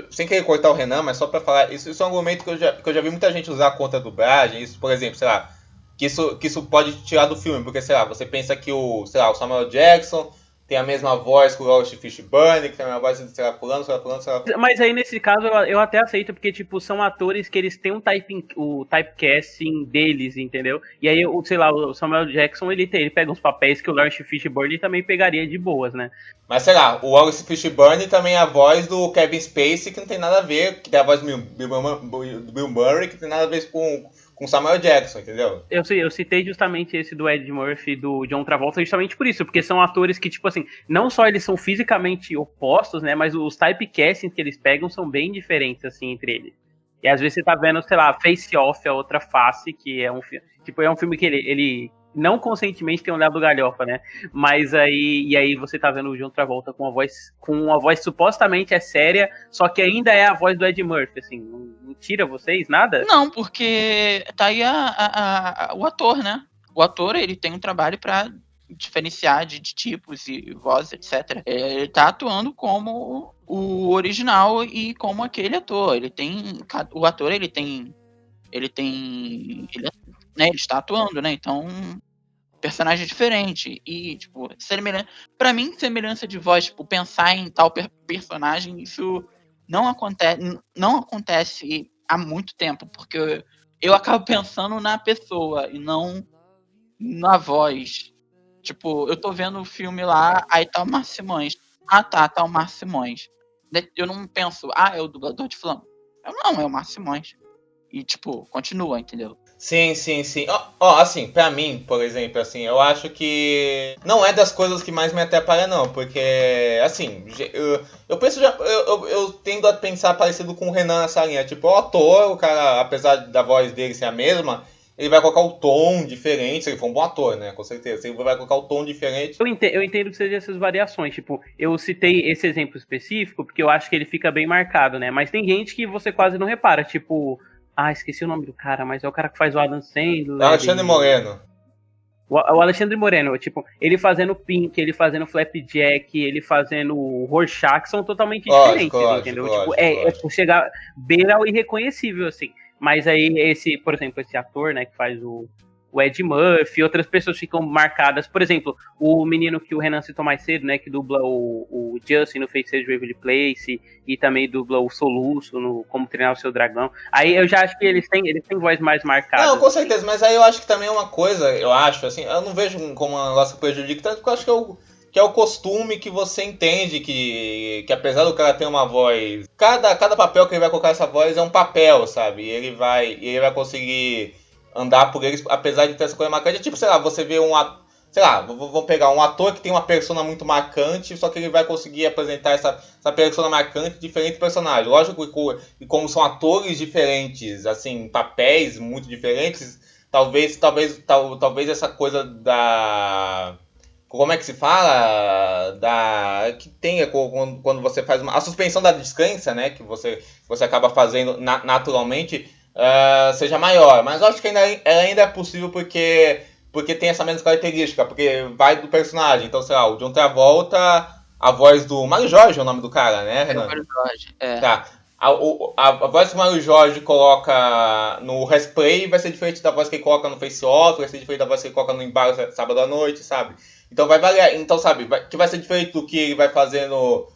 sem querer cortar o Renan, mas só pra falar, isso é um argumento que eu já vi muita gente usar contra a dublagem. Isso, por exemplo, sei lá, que isso pode tirar do filme, porque, sei lá, você pensa que o Samuel Jackson tem a mesma voz que o Lawrence Fishburne, que tem a mesma voz, sei lá, fulano. Mas aí, nesse caso, eu até aceito, porque, tipo, são atores que eles têm o typecasting deles, entendeu? E aí, sei lá, o Samuel Jackson, ele pega uns papéis que o Lawrence Fishburne também pegaria de boas, né? Mas, sei lá, o Lawrence Fishburne também é a voz do Kevin Spacey, que não tem nada a ver, que tem a voz do Bill Murray, que tem nada a ver com Samuel Jackson, entendeu? Eu citei justamente esse do Ed Murphy, do John Travolta, justamente por isso, porque são atores que, tipo assim, não só eles são fisicamente opostos, né, mas os typecastings que eles pegam são bem diferentes, assim, entre eles. E às vezes você tá vendo, sei lá, Face Off, a outra face, que é um filme, tipo, é um filme que ele não conscientemente tem um lado galhofa, né, mas aí você tá vendo o John Travolta com uma voz supostamente séria, só que ainda é a voz do Ed Murphy, assim, não tira vocês nada? Não, porque tá aí o ator, né? O ator, ele tem um trabalho pra diferenciar de tipos e vozes, etc. Ele tá atuando como o original e como aquele ator. O ator, ele está atuando, né? Então, personagem diferente. E, tipo, pra mim, semelhança de voz, tipo, pensar em tal personagem, isso não acontece há muito tempo, porque eu acabo pensando na pessoa e não na voz. Tipo, eu tô vendo o filme lá, aí tá o Márcio Simões. Ah, tá o Márcio Simões. Eu não penso, é o dublador de fulano. Não, é o Márcio Simões. E, tipo, continua, entendeu? Sim, sim, sim. Assim, pra mim, por exemplo, assim, eu acho que não é das coisas que mais me atrapalha, não, porque, assim, eu penso já, eu tendo a pensar parecido com o Renan nessa linha, tipo, o ator, o cara, apesar da voz dele ser a mesma, ele vai colocar o tom diferente, se ele for um bom ator, né, com certeza, ele vai colocar o tom diferente. Eu entendo que seja essas variações, tipo, eu citei esse exemplo específico porque eu acho que ele fica bem marcado, né, mas tem gente que você quase não repara, tipo... esqueci o nome do cara, mas é o cara que faz o Adam Sandler. Alexandre Moreno. O Alexandre Moreno, tipo, ele fazendo Pink, ele fazendo Flapjack, ele fazendo Rorschach, são totalmente diferentes, entendeu? Lógico. É por chegar beira ao irreconhecível, assim. Mas aí, por exemplo, esse ator, né, que faz o Ed Murphy, outras pessoas ficam marcadas. Por exemplo, o menino que o Renan citou mais cedo, né, que dubla o Justin no Faces Waverly Place e também dubla o Soluço no Como Treinar o Seu Dragão. Aí eu já acho que eles têm voz mais marcada. Não, com certeza, mas aí eu acho que também é uma coisa, eu acho, assim, eu não vejo como um negócio que prejudica tanto, porque eu acho que é o costume que você entende que apesar do cara ter uma voz, cada papel que ele vai colocar essa voz é um papel, sabe? E ele vai conseguir andar por eles, apesar de ter essa coisa marcante. Tipo, sei lá, você vê sei lá, vamos pegar um ator que tem uma persona muito marcante, só que ele vai conseguir apresentar essa persona marcante de diferentes personagens. Lógico que como são atores diferentes, assim, papéis muito diferentes, talvez essa coisa da... Como é que se fala? Que tenha quando você faz a suspensão da descrença, né? Que você acaba fazendo naturalmente, seja maior. Mas eu acho que ainda é possível porque tem essa mesma característica, porque vai do personagem. Então, sei lá, o John Travolta, a voz do Mário Jorge é o nome do cara, né, Renan? Mário Jorge, é. Tá. A voz que o Mário Jorge coloca no Resplay vai ser diferente da voz que ele coloca no Face Off, vai ser diferente da voz que ele coloca no Embalo sábado à noite, sabe? Então vai variar. Então, sabe, que vai ser diferente do que ele vai fazer no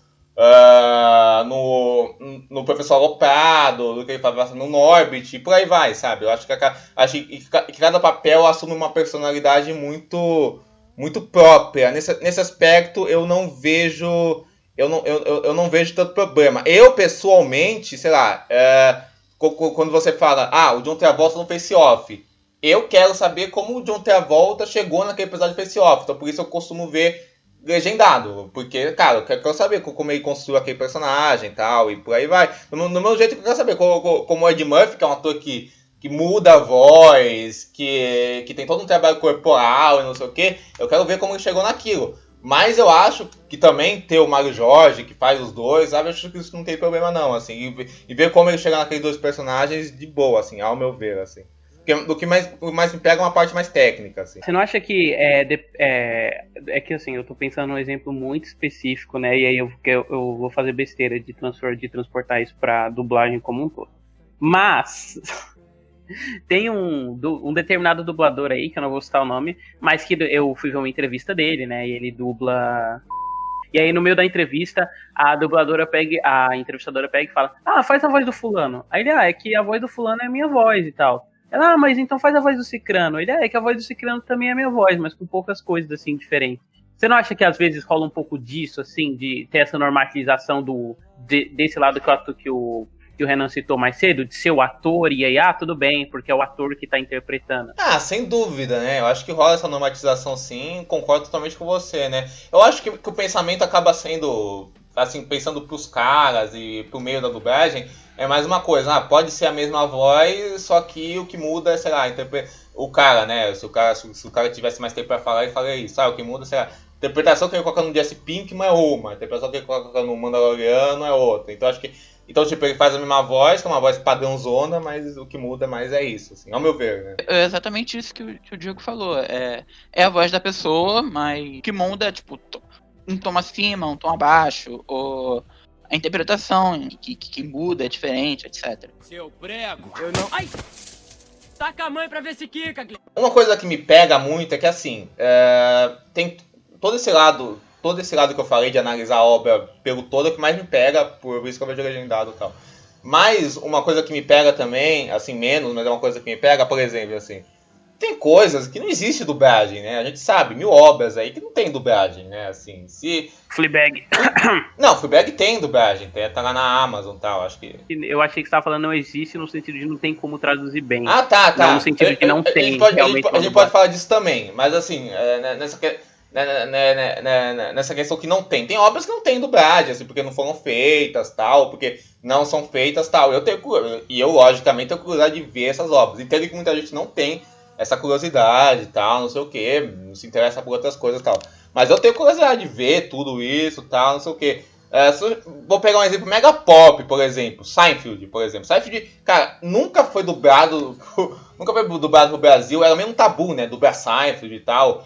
Professor Aloprado, do que ele faz no Norbit, e por aí vai, sabe? Eu acho que cada papel assume uma personalidade muito, muito própria. Nesse aspecto, eu não vejo tanto problema. Eu, pessoalmente, sei lá, quando você fala, o John Travolta no Face Off, eu quero saber como o John Travolta chegou naquele episódio de Face Off, então por isso eu costumo ver legendado, porque, cara, eu quero saber como ele construiu aquele personagem e tal, e por aí vai. No meu jeito, eu quero saber como o Ed Murphy, que é um ator que muda a voz, que tem todo um trabalho corporal e não sei o que, eu quero ver como ele chegou naquilo. Mas eu acho que também ter o Mário Jorge, que faz os dois, sabe, eu acho que isso não tem problema não, assim, e ver como ele chega naqueles dois personagens de boa, assim, ao meu ver, assim. Do que mais me pega uma parte mais técnica, assim. Você não acha que é que assim, eu tô pensando num exemplo muito específico, né? E aí eu vou fazer besteira de transportar isso pra dublagem como um todo. Mas tem um determinado dublador aí, que eu não vou citar o nome, mas que eu fui ver uma entrevista dele, né? E ele dubla. E aí, no meio da entrevista, a entrevistadora pega e fala: faz a voz do fulano. Aí ele, é que a voz do fulano é a minha voz e tal. Ela, mas então faz a voz do Cicrano. Ele, é que a voz do Cicrano também é a minha voz, mas com poucas coisas, assim, diferentes. Você não acha que às vezes rola um pouco disso, assim, de ter essa normatização desse lado que o Renan citou mais cedo, de ser o ator e aí, tudo bem, porque é o ator que tá interpretando? Sem dúvida, né? Eu acho que rola essa normatização sim, concordo totalmente com você, né? Eu acho que o pensamento acaba sendo, assim, pensando pros caras e pro meio da dublagem, é mais uma coisa, pode ser a mesma voz, só que o que muda é, sei lá, o cara, né? Se o cara tivesse mais tempo pra falar, ele falaria isso. O que muda, sei lá, a interpretação que ele coloca no Jesse Pinkman é uma, a interpretação que ele coloca no Mandaloriano é outra. Então, acho que tipo, ele faz a mesma voz, que é uma voz padrãozona, mas o que muda mais é isso, assim, ao meu ver, né? É exatamente isso que o Diego falou. É a voz da pessoa, mas que muda, tipo, um tom acima, um tom abaixo, ou a interpretação que muda, é diferente, etc. Seu prego. Eu não... Ai! Taca a mãe pra ver se quica. Uma coisa que me pega muito é que, assim, tem todo esse lado que eu falei de analisar a obra pelo todo, é o que mais me pega, por isso que eu vejo legendado e tal. Mas uma coisa que me pega também, assim, menos, mas é uma coisa que me pega, por exemplo, assim, tem coisas que não existe dublagem, né? A gente sabe, mil obras aí que não tem dublagem, né? Assim, se... Fleabag. Não, Fleabag tem dublagem, tá lá na Amazon e tal, acho que... Eu achei que você estava falando não existe no sentido de não tem como traduzir bem. Ah, tá. Não no sentido de não tem realmente A gente pode falar disso também, mas assim, nessa questão que não tem. Tem obras que não tem dublagem, assim, porque não foram feitas, tal, porque não são feitas, tal. Eu logicamente, tenho curiosidade de ver essas obras. Entendo que muita gente não tem essa curiosidade, tal, não sei o que, não se interessa por outras coisas, tal. Mas eu tenho curiosidade de ver tudo isso, tal, não sei o que. Vou pegar um exemplo mega pop, por exemplo, Seinfeld, por exemplo. Seinfeld, cara, nunca foi dublado pro Brasil, era meio um tabu, né, dublar Seinfeld e tal.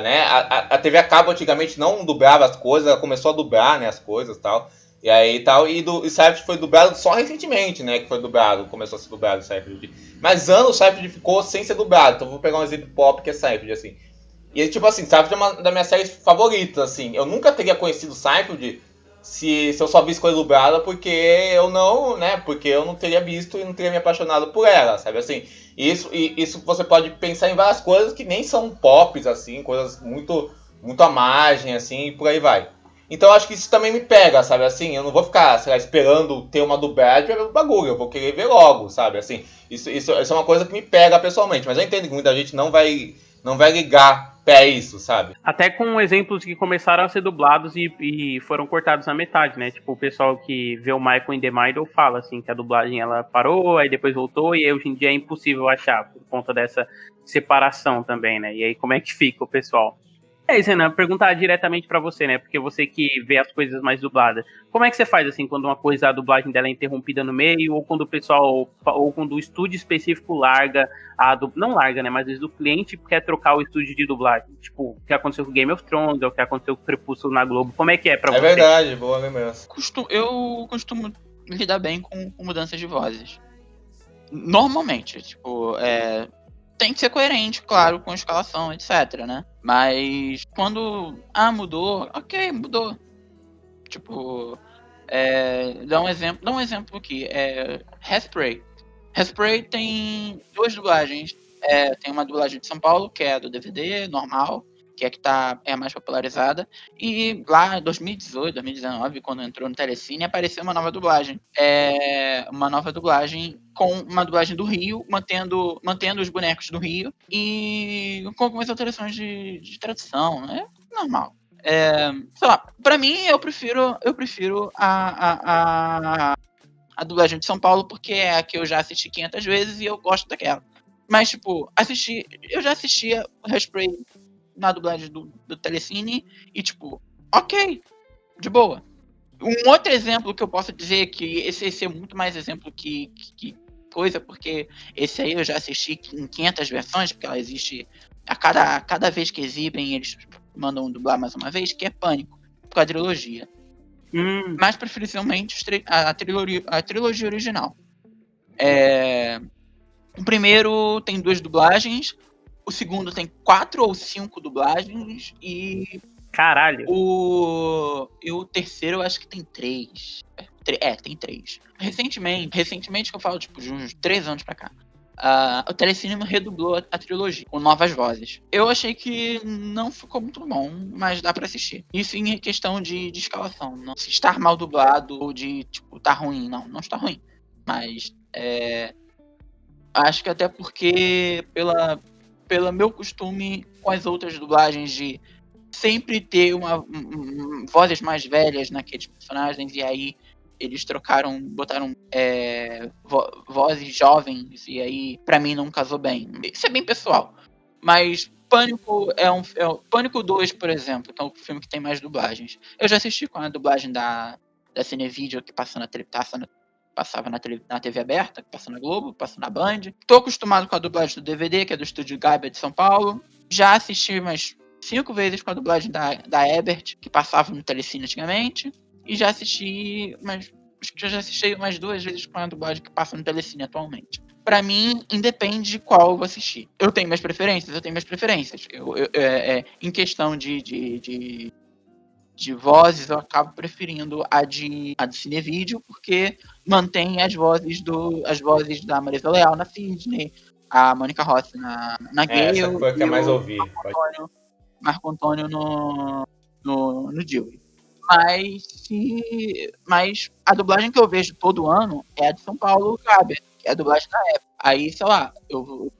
Né, a TV a cabo antigamente não dublava as coisas, ela começou a dublar, né, as coisas e tal. E aí tal, e Seinfeld foi dublado só recentemente, né, que foi dublado, começou a ser dublado o Seinfeld. Mas anos o Seinfeld ficou sem ser dublado, então vou pegar um exemplo pop que é Seinfeld, assim. E tipo assim, Seinfeld é uma das minhas séries favoritas, assim. Eu nunca teria conhecido Seinfeld se eu só visse coisa dublada porque eu não teria visto e não teria me apaixonado por ela, sabe assim? Isso você pode pensar em várias coisas que nem são pops, assim, coisas muito à margem, assim, e por aí vai. Então eu acho que isso também me pega, sabe assim? Eu não vou ficar, sei lá, esperando ter uma dublagem pra ver o bagulho, eu vou querer ver logo, sabe assim? Isso é uma coisa que me pega pessoalmente, mas eu entendo que muita gente não vai ligar pra isso, sabe? Até com exemplos que começaram a ser dublados e foram cortados na metade, né? Tipo, o pessoal que vê o Michael in the Middle fala, assim, que a dublagem ela parou, aí depois voltou, e aí hoje em dia é impossível achar, por conta dessa separação também, né? E aí como é que fica o pessoal? É isso, Renan, perguntar diretamente pra você, né? Porque você que vê as coisas mais dubladas. Como é que você faz, assim, quando uma coisa, a dublagem dela é interrompida no meio, ou quando o pessoal, ou quando o estúdio específico larga não larga, né? Mas às vezes o cliente quer trocar o estúdio de dublagem. Tipo, o que aconteceu com Game of Thrones, ou o que aconteceu com Crepúsculo na Globo. Como é que é pra você? É verdade, boa lembrança. Eu costumo lidar bem com mudanças de vozes. Normalmente, tipo, tem que ser coerente, claro, com a escalação, etc, né? Mas quando, mudou, ok, mudou. Tipo, dá um exemplo aqui, Hairspray. Hairspray tem duas dublagens. Tem uma dublagem de São Paulo, que é a do DVD, normal, que é a que é a mais popularizada. E lá em 2018, 2019, quando entrou no Telecine, apareceu uma nova dublagem. Uma nova dublagem com uma dublagem do Rio, mantendo os bonecos do Rio e com algumas alterações de tradução, né? Normal. Sei lá, pra mim, eu prefiro a dublagem de São Paulo, porque é a que eu já assisti 500 vezes e eu gosto daquela. Mas, tipo, eu já assistia o Hairspray na dublagem do Telecine e, tipo, ok, de boa. Um outro exemplo que eu posso dizer que esse é muito mais exemplo que coisa, porque esse aí eu já assisti em 500 versões, porque ela existe a cada vez que exibem, eles mandam dublar mais uma vez, que é Pânico, com a trilogia. Mais preferivelmente a trilogia original. O primeiro tem 2 dublagens, o segundo tem 4 ou 5 dublagens e Caralho. o terceiro eu acho que tem 3. Tem 3. Recentemente que eu falo, tipo, de uns 3 anos pra cá, o Telecine redublou a trilogia com novas vozes. Eu achei que não ficou muito bom, mas dá pra assistir. Isso em questão de escalação. Não se estar mal dublado ou de, tipo, tá ruim. Não está ruim. Mas, acho que até porque, pelo meu costume com as outras dublagens de sempre ter vozes mais velhas naqueles personagens, e aí eles botaram vozes jovens, e aí pra mim não casou bem. Isso é bem pessoal. Mas Pânico Pânico 2, por exemplo, que é um filme que tem mais dublagens. Eu já assisti com a dublagem da Cinevideo, que passava na TV aberta, que passa na Globo, passa na Band. Tô acostumado com a dublagem do DVD, que é do Estúdio Gaiba de São Paulo. Já assisti umas 5 vezes com a dublagem da Ebert, que passava no Telecine antigamente. E já assisti umas 2 vezes com a dublagem que passa no Telecine atualmente. Pra mim, independe de qual eu vou assistir. Eu tenho minhas preferências. Em questão de vozes, eu acabo preferindo a de Cinevídeo, porque mantém as vozes da Marisa Leal na Sidney, a Mônica Rossi na Gale, essa foi a que eu mais ouvi. Marco Antônio no Dewey. Mas a dublagem que eu vejo todo ano é a de São Paulo Gaber, que é a dublagem da época. Aí, sei lá,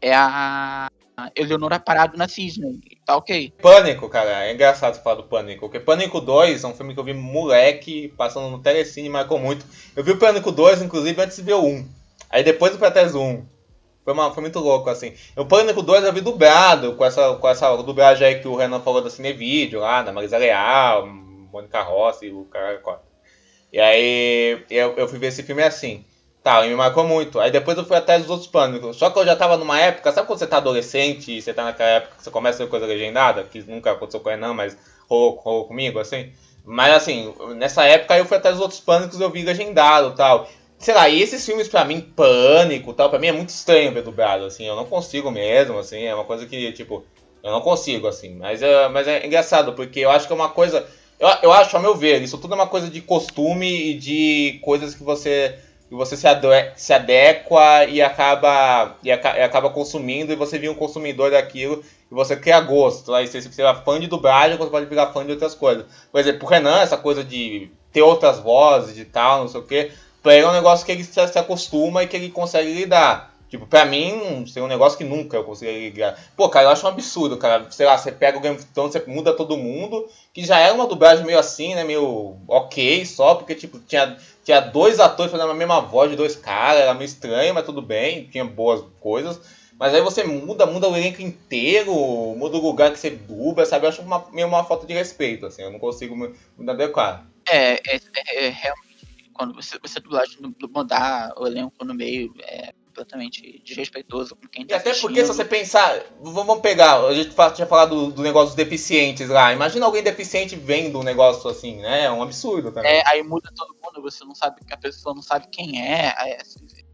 é a Eleonora Parado na Cisne, tá ok. Pânico, cara, é engraçado falar do Pânico, porque Pânico 2 é um filme que eu vi moleque, passando no Telecine, marcou muito. Eu vi o Pânico 2, inclusive, antes de ver o 1. Aí depois eu fui atrás do 1. Foi muito louco, assim. O Pânico 2 eu vi dublado, com essa dublagem aí que o Renan falou da Cinevídeo, lá, da Marisa Leal, Mônica Rossi e o cara. E aí eu fui ver esse filme assim. Tá, e me marcou muito. Aí depois eu fui atrás dos outros Pânicos. Só que eu já tava numa época, sabe quando você tá adolescente e você tá naquela época que você começa a ver coisa legendada? Que nunca aconteceu com o Renan, mas rolou comigo, assim. Mas assim, nessa época eu fui atrás dos outros Pânicos e eu vi legendado e tal. Sei lá, e esses filmes pra mim, Pânico e tal, pra mim é muito estranho ver dublado, assim. Eu não consigo mesmo, assim. É uma coisa que, tipo, eu não consigo, assim. Mas é engraçado, porque eu acho que é uma coisa... Eu acho, ao meu ver, isso tudo é uma coisa de costume e de coisas que você se adequa e acaba consumindo, e você vira um consumidor daquilo e você cria gosto. Aí você é fã de dublagem, você pode virar fã de outras coisas. Por exemplo, o Renan, essa coisa de ter outras vozes e tal, não sei o que, pra ele é um negócio que ele se acostuma e que ele consegue lidar. Tipo, pra mim, seria um negócio que nunca eu conseguiria ligar. Pô, cara, eu acho um absurdo, cara. Sei lá, você pega o Game of Thrones, você muda todo mundo, que já era uma dublagem meio assim, né, meio ok só, porque, tipo, tinha dois atores fazendo a mesma voz de dois caras, era meio estranho, mas tudo bem, tinha boas coisas. Mas aí você muda o elenco inteiro, muda o lugar que você dubla, sabe? Eu acho meio uma falta de respeito, assim, eu não consigo me adequar. Realmente, quando você dublagem, mudar o elenco no meio, completamente desrespeitoso com quem tá E até assistindo. porque, se você pensar, vamos pegar, a gente tinha falado do negócio dos deficientes lá. Imagina alguém deficiente vendo um negócio assim, né? É um absurdo também. Aí muda todo mundo, você não sabe, a pessoa não sabe quem é.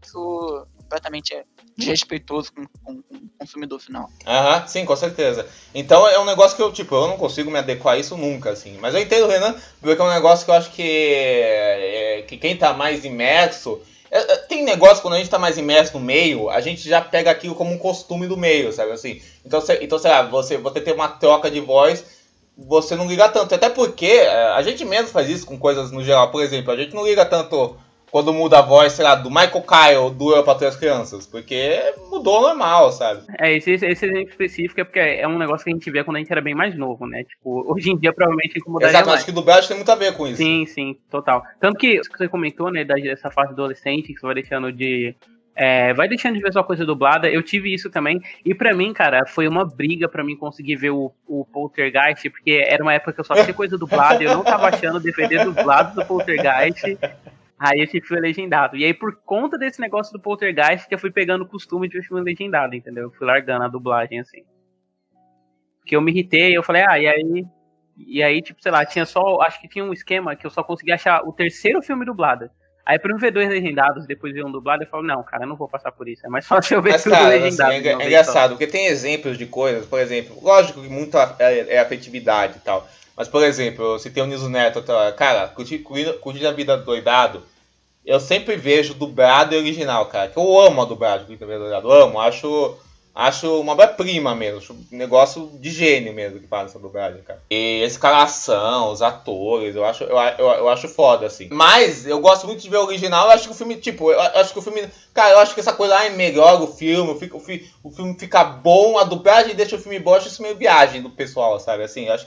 Isso completamente desrespeitoso com o consumidor final. Aham, sim, com certeza. Então é um negócio que eu não consigo me adequar a isso nunca, assim. Mas eu entendo, Renan, porque é um negócio que eu acho que quem tá mais imerso. Tem negócio, quando a gente tá mais imerso no meio, a gente já pega aquilo como um costume do meio, sabe assim? Então sei lá, você ter uma troca de voz, você não liga tanto. Até porque a gente mesmo faz isso com coisas no geral. Por exemplo, a gente não liga tanto quando muda a voz, sei lá, do Michael Kyle do Eu, Patroa e as Crianças, porque mudou normal, sabe? Esse exemplo específico é porque é um negócio que a gente vê quando a gente era bem mais novo, né? Tipo, hoje em dia provavelmente incomodaria Exato, mais. acho que dublagem tem muito a ver com isso. Sim, total. Tanto que isso que você comentou, né, dessa fase adolescente, que você vai deixando de... vai deixando de ver só coisa dublada. Eu tive isso também. E pra mim, cara, foi uma briga pra mim conseguir ver o Poltergeist, porque era uma época que eu só tinha coisa dublada e eu não tava achando o DVD dublado do Poltergeist. Aí eu tive que ver legendado. E aí, por conta desse negócio do Poltergeist, que eu fui pegando o costume de ver filme legendado, entendeu? Eu fui largando a dublagem, assim. Porque eu me irritei, eu falei, e aí, tipo, sei lá, acho que tinha um esquema que eu só conseguia achar o terceiro filme dublado. Aí pra eu ver 2 legendados, depois ver um dublado, eu falo, não, cara, eu não vou passar por isso. É mais fácil eu ver tudo cara, legendado. Assim, é engraçado, porque tem exemplos de coisas, por exemplo, lógico que muito é afetividade e tal. Mas, por exemplo, eu citei o Niso Neto, cara, Curtindo a Vida Doidado, eu sempre vejo dublado e original, cara. Que eu amo a dublagem do Curtindo a Vida Doidado, amo, acho uma obra-prima mesmo, acho um negócio de gênio mesmo que faz essa dublagem, cara. E a escalação, os atores, eu acho foda, assim. Mas eu gosto muito de ver o original, eu acho que o filme, cara, eu acho que essa coisa é melhor o filme, o filme fica bom, a dublagem deixa o filme bom, eu acho isso meio viagem do pessoal, sabe, assim, eu acho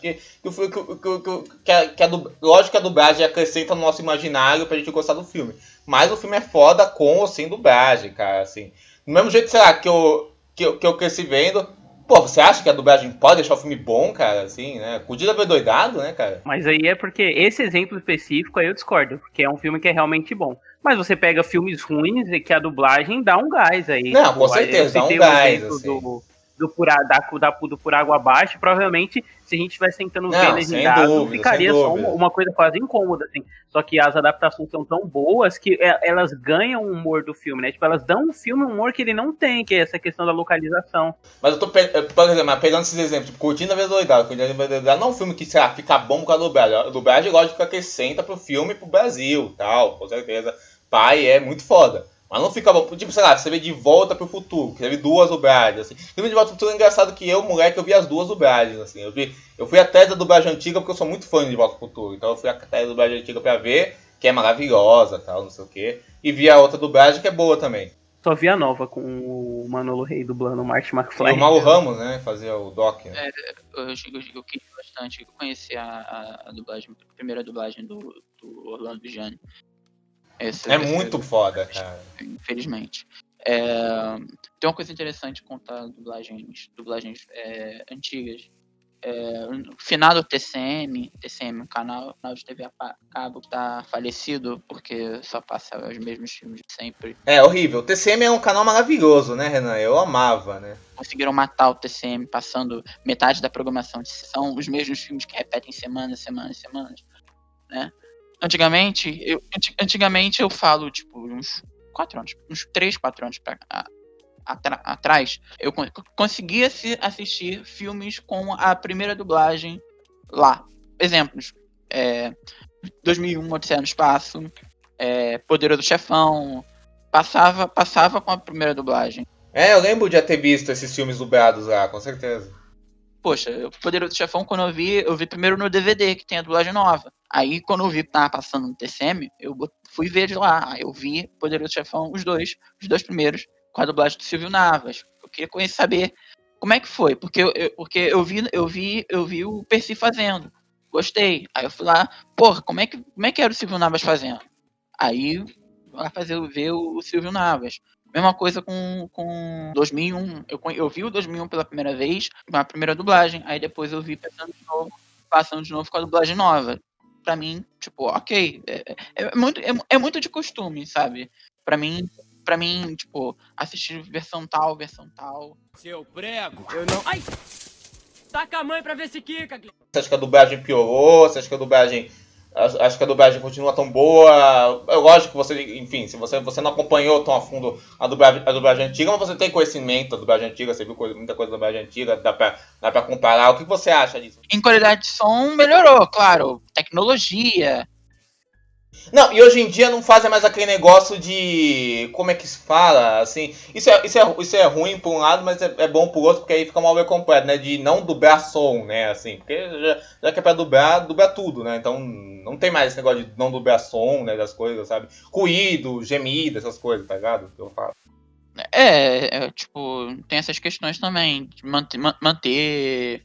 lógico que a dublagem acrescenta no nosso imaginário pra gente gostar do filme, mas o filme é foda com ou sem dublagem, cara, assim. Do mesmo jeito, sei lá, que eu cresci vendo. Pô, você acha que a dublagem pode deixar o filme bom, cara? Assim, né? Curtindo a Vida Doidado, né, cara? Mas aí é porque esse exemplo específico aí eu discordo, porque é um filme que é realmente bom. Mas você pega filmes ruins e que a dublagem dá um gás aí. Não, tipo, com certeza, dá um gás, assim. do Por Água Abaixo, provavelmente, se a gente estivesse tentando ver legendado, ficaria só uma coisa quase incômoda, assim. Só que as adaptações são tão boas que elas ganham o humor do filme, né? Tipo, elas dão um filme um humor que ele não tem, que é essa questão da localização. Mas eu tô, por exemplo, pegando esses exemplos, tipo, Curtindo a Vida Doidado, não é um filme que, sei lá, fica bom com a dublagem. A dublagem, lógico, que acrescenta pro filme e pro Brasil, tal, com certeza. pai é muito foda. Mas não fica bom. Tipo, sei lá, você vê De Volta pro Futuro, que teve 2 dublagens, assim. De Volta pro Futuro é engraçado que eu, moleque, eu vi as 2 dublagens, assim. Eu fui atrás da dublagem antiga porque eu sou muito fã de De Volta pro Futuro. Então eu fui atrás da dublagem antiga pra ver, que é maravilhosa, tal, não sei o quê. E vi a outra dublagem que é boa também. Só vi a nova com o Manolo Rey dublando o Marty E McFly. o Mauro Ramos, né, fazia o Doc, né? Eu queria bastante conhecer a dublagem, a primeira dublagem do Orlando Jane. É muito foda, cara. Infelizmente. Tem uma coisa interessante contar dublagens antigas. O finado TCM, um canal de TV a cabo que tá falecido porque só passa os mesmos filmes de sempre. É horrível. O TCM é um canal maravilhoso, né, Renan? Eu amava, né? Conseguiram matar o TCM passando metade da programação. São os mesmos filmes que repetem semanas, né? Antigamente eu falo, tipo, uns 4 anos, uns 3, 4 anos atrás, eu conseguia assistir filmes com a primeira dublagem lá. Exemplos, 2001, Odisseia no Espaço, Poderoso Chefão, passava com a primeira dublagem. Eu lembro de já ter visto esses filmes dublados lá, com certeza. Poxa, o Poderoso Chefão, quando eu vi primeiro no DVD, que tem a dublagem nova. Aí, quando eu vi que tava passando no TCM, eu fui ver de lá. Aí eu vi Poderoso Chefão, os dois primeiros, com a dublagem do Silvio Navas. Eu queria saber como é que foi, porque eu vi o Percy fazendo. Gostei. Aí eu fui lá, porra, como é que era o Silvio Navas fazendo? Aí, lá ver o Silvio Navas. Mesma coisa com 2001. Eu vi o 2001 pela primeira vez, com a primeira dublagem. Aí depois eu vi passando de novo com a dublagem nova. Pra mim, tipo, ok. É muito de costume, sabe? Pra mim, tipo, assistir versão tal. Seu prego. Eu não... Ai! Taca a mãe pra ver se quica. Você acha que a dublagem piorou? Você acha que a dublagem... Acho que a dublagem continua tão boa. É lógico que você, enfim, se você não acompanhou tão a fundo a dublagem antiga, mas você tem conhecimento da dublagem antiga, você viu muita coisa da dublagem antiga, dá pra comparar. O que você acha disso? Em qualidade de som, melhorou, claro. Tecnologia. Não, e hoje em dia não fazem mais aquele negócio de... Como é que se fala? Assim, isso é ruim por um lado, mas é bom por outro, porque aí fica uma obra completa, né? De não dublar som, né? Assim, porque já que é pra dublar tudo, né? Então não tem mais esse negócio de não dublar som, né? Das coisas, sabe? Ruído, gemido, essas coisas, tá ligado? Que eu falo. Tipo, tem essas questões também, de manter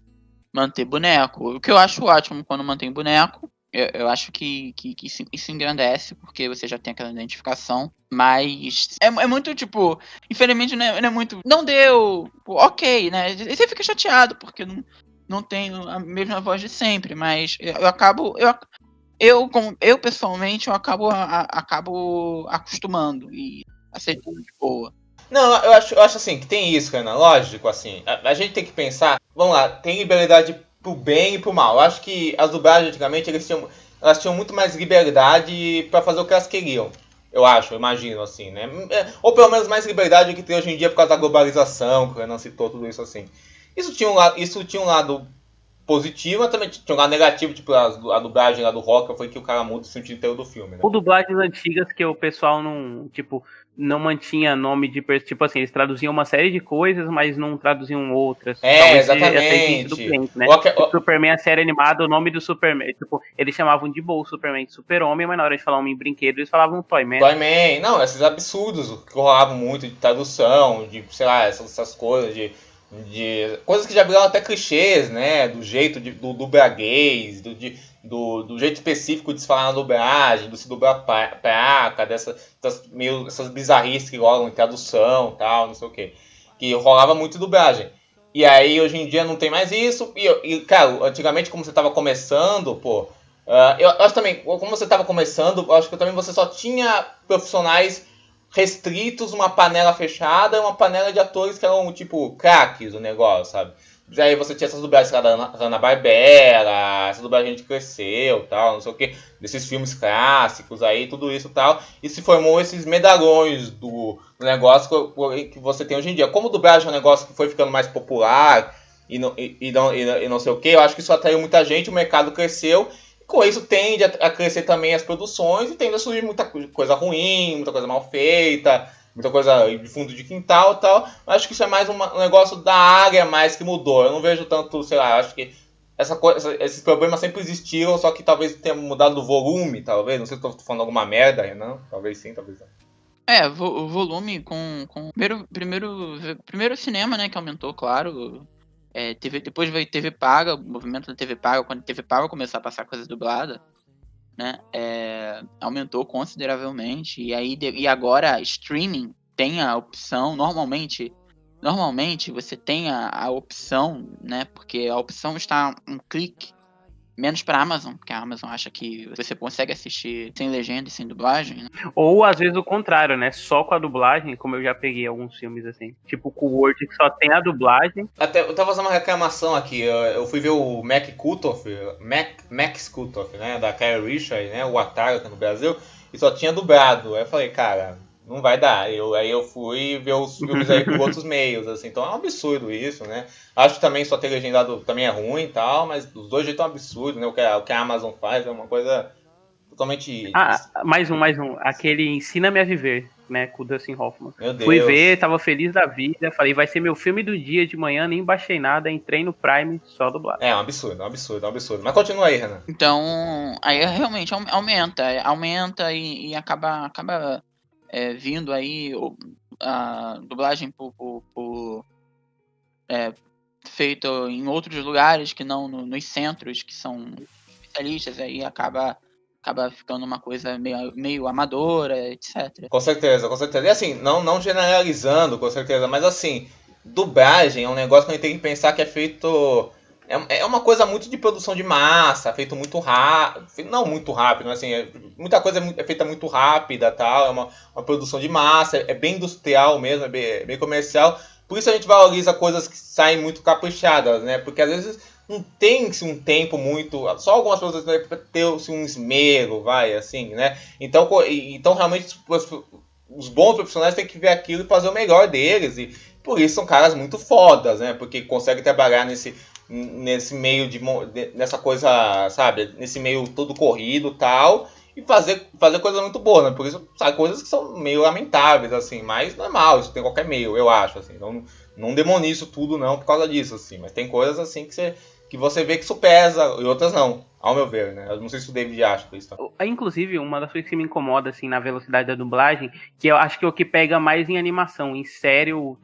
boneco. O que eu acho ótimo quando mantém boneco, eu acho que isso engrandece, porque você já tem aquela identificação, mas é muito, tipo, infelizmente não é muito, não deu, ok, né, e você fica chateado, porque não tem a mesma voz de sempre, mas eu pessoalmente, eu acabo acostumando e aceitando de boa. Não, eu acho assim, que tem isso, Renan, lógico, assim, a gente tem que pensar, vamos lá, tem liberdade pro bem e pro mal. Eu acho que as dublagens antigamente, elas tinham muito mais liberdade pra fazer o que elas queriam. Eu imagino, assim, né? Ou pelo menos mais liberdade do que tem hoje em dia por causa da globalização, que o Renan citou, tudo isso assim. Isso tinha um lado positivo, mas também tinha um lado negativo, tipo a dublagem lá do Rock, foi que o cara muda o sentido inteiro do filme, né? Ou dublagens antigas que o pessoal não mantinha nome de... Tipo assim, eles traduziam uma série de coisas, mas não traduziam outras. Exatamente. Do cliente, né? O Superman, a série animada, o nome do Superman... Tipo, eles chamavam de boa o Superman de Super-Homem, mas na hora de falar homem brinquedo, eles falavam Toyman. Toyman. Não, esses absurdos que rolavam muito de tradução, de, sei lá, essas coisas, de coisas que já viraram até clichês, né? Do jeito do dublaguês, do jeito específico de se falar na dublagem, do se dublar praca, essas bizarrices que rolam em tradução, tal, não sei o que. Que rolava muito dublagem. E aí, hoje em dia, não tem mais isso. E cara, antigamente, como você tava começando, eu acho também, como você tava começando, eu acho que também você só tinha profissionais restritos, uma panela fechada, uma panela de atores que eram, tipo, craques do negócio, sabe? E aí você tinha essas dublagens da Hanna-Barbera, essa dublagem que a gente cresceu, tal, não sei o que, desses filmes clássicos aí, tudo isso e tal, e se formou esses medalhões do negócio que você tem hoje em dia. Como dublagem é um negócio que foi ficando mais popular e não sei o que, eu acho que isso atraiu muita gente, o mercado cresceu, Com isso tende a crescer também as produções e tende a surgir muita coisa ruim, muita coisa mal feita, muita coisa de fundo de quintal e tal. Eu acho que isso é mais um negócio da área mais que mudou. Eu não vejo tanto, sei lá, eu acho que esses problemas sempre existiram, só que talvez tenha mudado o volume, talvez. Não sei se estou falando alguma merda, Renan. Talvez sim, talvez não. O volume com primeiro cinema, né, que aumentou, claro. Depois veio TV paga, o movimento da TV paga, quando a TV paga começou a passar coisa dublada, né, aumentou consideravelmente. E agora streaming tem a opção, normalmente você tem a opção, né, porque a opção está um clique, menos para a Amazon, porque a Amazon acha que você consegue assistir sem legenda e sem dublagem, né? Ou às vezes o contrário, né? Só com a dublagem, como eu já peguei alguns filmes assim. Tipo com o Word que só tem a dublagem. Até eu tava fazendo uma reclamação aqui. Eu fui ver o Max Kutoff, né? Da Carrie Richard, né? O Atari aqui no Brasil. E só tinha dublado. Aí eu falei, cara, não vai dar. Aí eu fui ver os filmes aí por outros meios, assim. Então é um absurdo isso, né? Acho que também só ter legendado também é ruim e tal, mas os dois jeitos é um absurdo, né? O que a Amazon faz é uma coisa totalmente... Mais um. Aquele Ensina-me a Viver, né? Com o Dustin Hoffman. Meu Deus. Fui ver, tava feliz da vida. Falei, vai ser meu filme do dia de manhã, nem baixei nada, entrei no Prime, só dublado. É um absurdo. Mas continua aí, Renan. Então, aí realmente aumenta e acaba vindo aí a dublagem feita em outros lugares que não nos centros que são especialistas, aí acaba ficando uma coisa meio amadora, etc. Com certeza. E assim, não generalizando, com certeza, mas assim, dublagem é um negócio que a gente tem que pensar que é feito... É uma coisa muito de produção de massa, feito muito rápido, não muito rápido, mas assim, muita coisa é feita muito rápida, tal, é uma produção de massa, é bem industrial mesmo, é bem comercial. Por isso a gente valoriza coisas que saem muito caprichadas, né? Porque às vezes não tem-se um tempo muito... Só algumas pessoas têm que ter-se um esmero, assim, né? Então realmente, os bons profissionais têm que ver aquilo e fazer o melhor deles. E por isso são caras muito fodas, né? Porque conseguem trabalhar nesse meio nessa coisa, sabe? Nesse meio todo corrido e tal. E fazer coisas muito boas, né? Por isso, sabe, coisas que são meio lamentáveis, assim, mas normal, isso tem qualquer meio, eu acho, assim. Não demonizo tudo, não, por causa disso, assim. Mas tem coisas, assim, que você vê que isso pesa, e outras não, ao meu ver, né? Eu não sei se o David acha isso. Inclusive, uma das coisas que me incomoda, assim, na velocidade da dublagem, que eu acho que é o que pega mais em animação. Em série, eu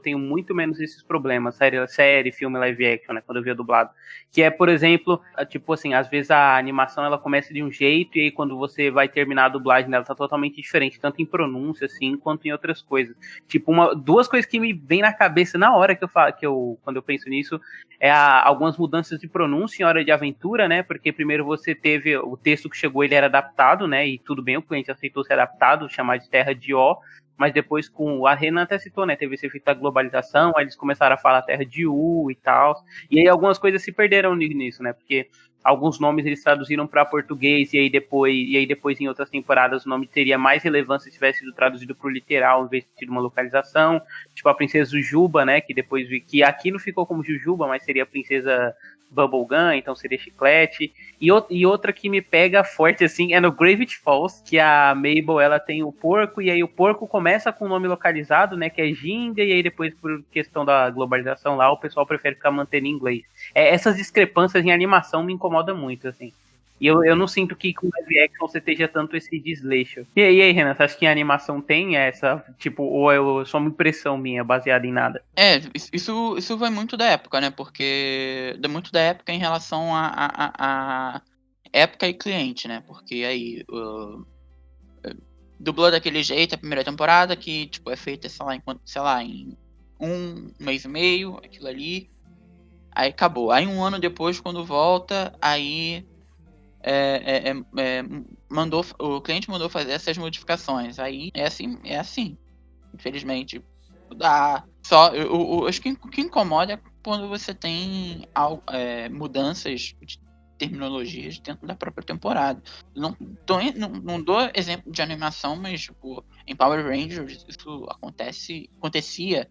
tenho muito menos esses problemas. Série, filme, live action, né? Quando eu via dublado. Que é, por exemplo, tipo assim, às vezes a animação, ela começa de um jeito, e aí quando você vai terminar a dublagem dela, tá totalmente diferente, tanto em pronúncia, assim, quanto em outras coisas. Tipo, duas coisas que me vêm na cabeça na hora quando eu penso nisso, é algumas mudanças de pronúncia em Hora de Aventura, né? Porque primeiro você teve o texto que chegou, ele era adaptado, né? E tudo bem, o cliente aceitou ser adaptado, chamar de Terra de Ó, mas depois a Renan até citou, né? Teve esse efeito da globalização, aí eles começaram a falar Terra de U e tal. E aí algumas coisas se perderam nisso, né? Porque alguns nomes eles traduziram para português e aí depois em outras temporadas o nome teria mais relevância se tivesse sido traduzido para o literal em vez de ter uma localização. Tipo a princesa Jujuba, né? Que aqui não ficou como Jujuba, mas seria a princesa Bubblegum, então seria Chiclete. E outra que me pega forte, assim, é no Gravity Falls, que a Mabel, ela tem o porco, e aí o porco começa com o nome localizado, né, que é Ginga, e aí depois, por questão da globalização lá, o pessoal prefere ficar mantendo em inglês. Essas discrepâncias em animação me incomodam muito, assim. E eu não sinto que com live action você esteja tanto esse desleixo. E aí, Renan, você acha que a animação tem essa, tipo, ou é só uma impressão minha, baseada em nada? Isso vai muito da época, né? Porque muito da época em relação a época e cliente, né? Porque aí dublou daquele jeito a primeira temporada, que tipo, é feita, sei lá, em um mês e meio, aquilo ali. Aí acabou. Aí um ano depois, quando volta, aí o cliente mandou fazer essas modificações. Aí é assim. Infelizmente, dá. Acho que o que incomoda é quando você tem mudanças de terminologias dentro da própria temporada. Não dou exemplo de animação, mas tipo, em Power Rangers isso acontecia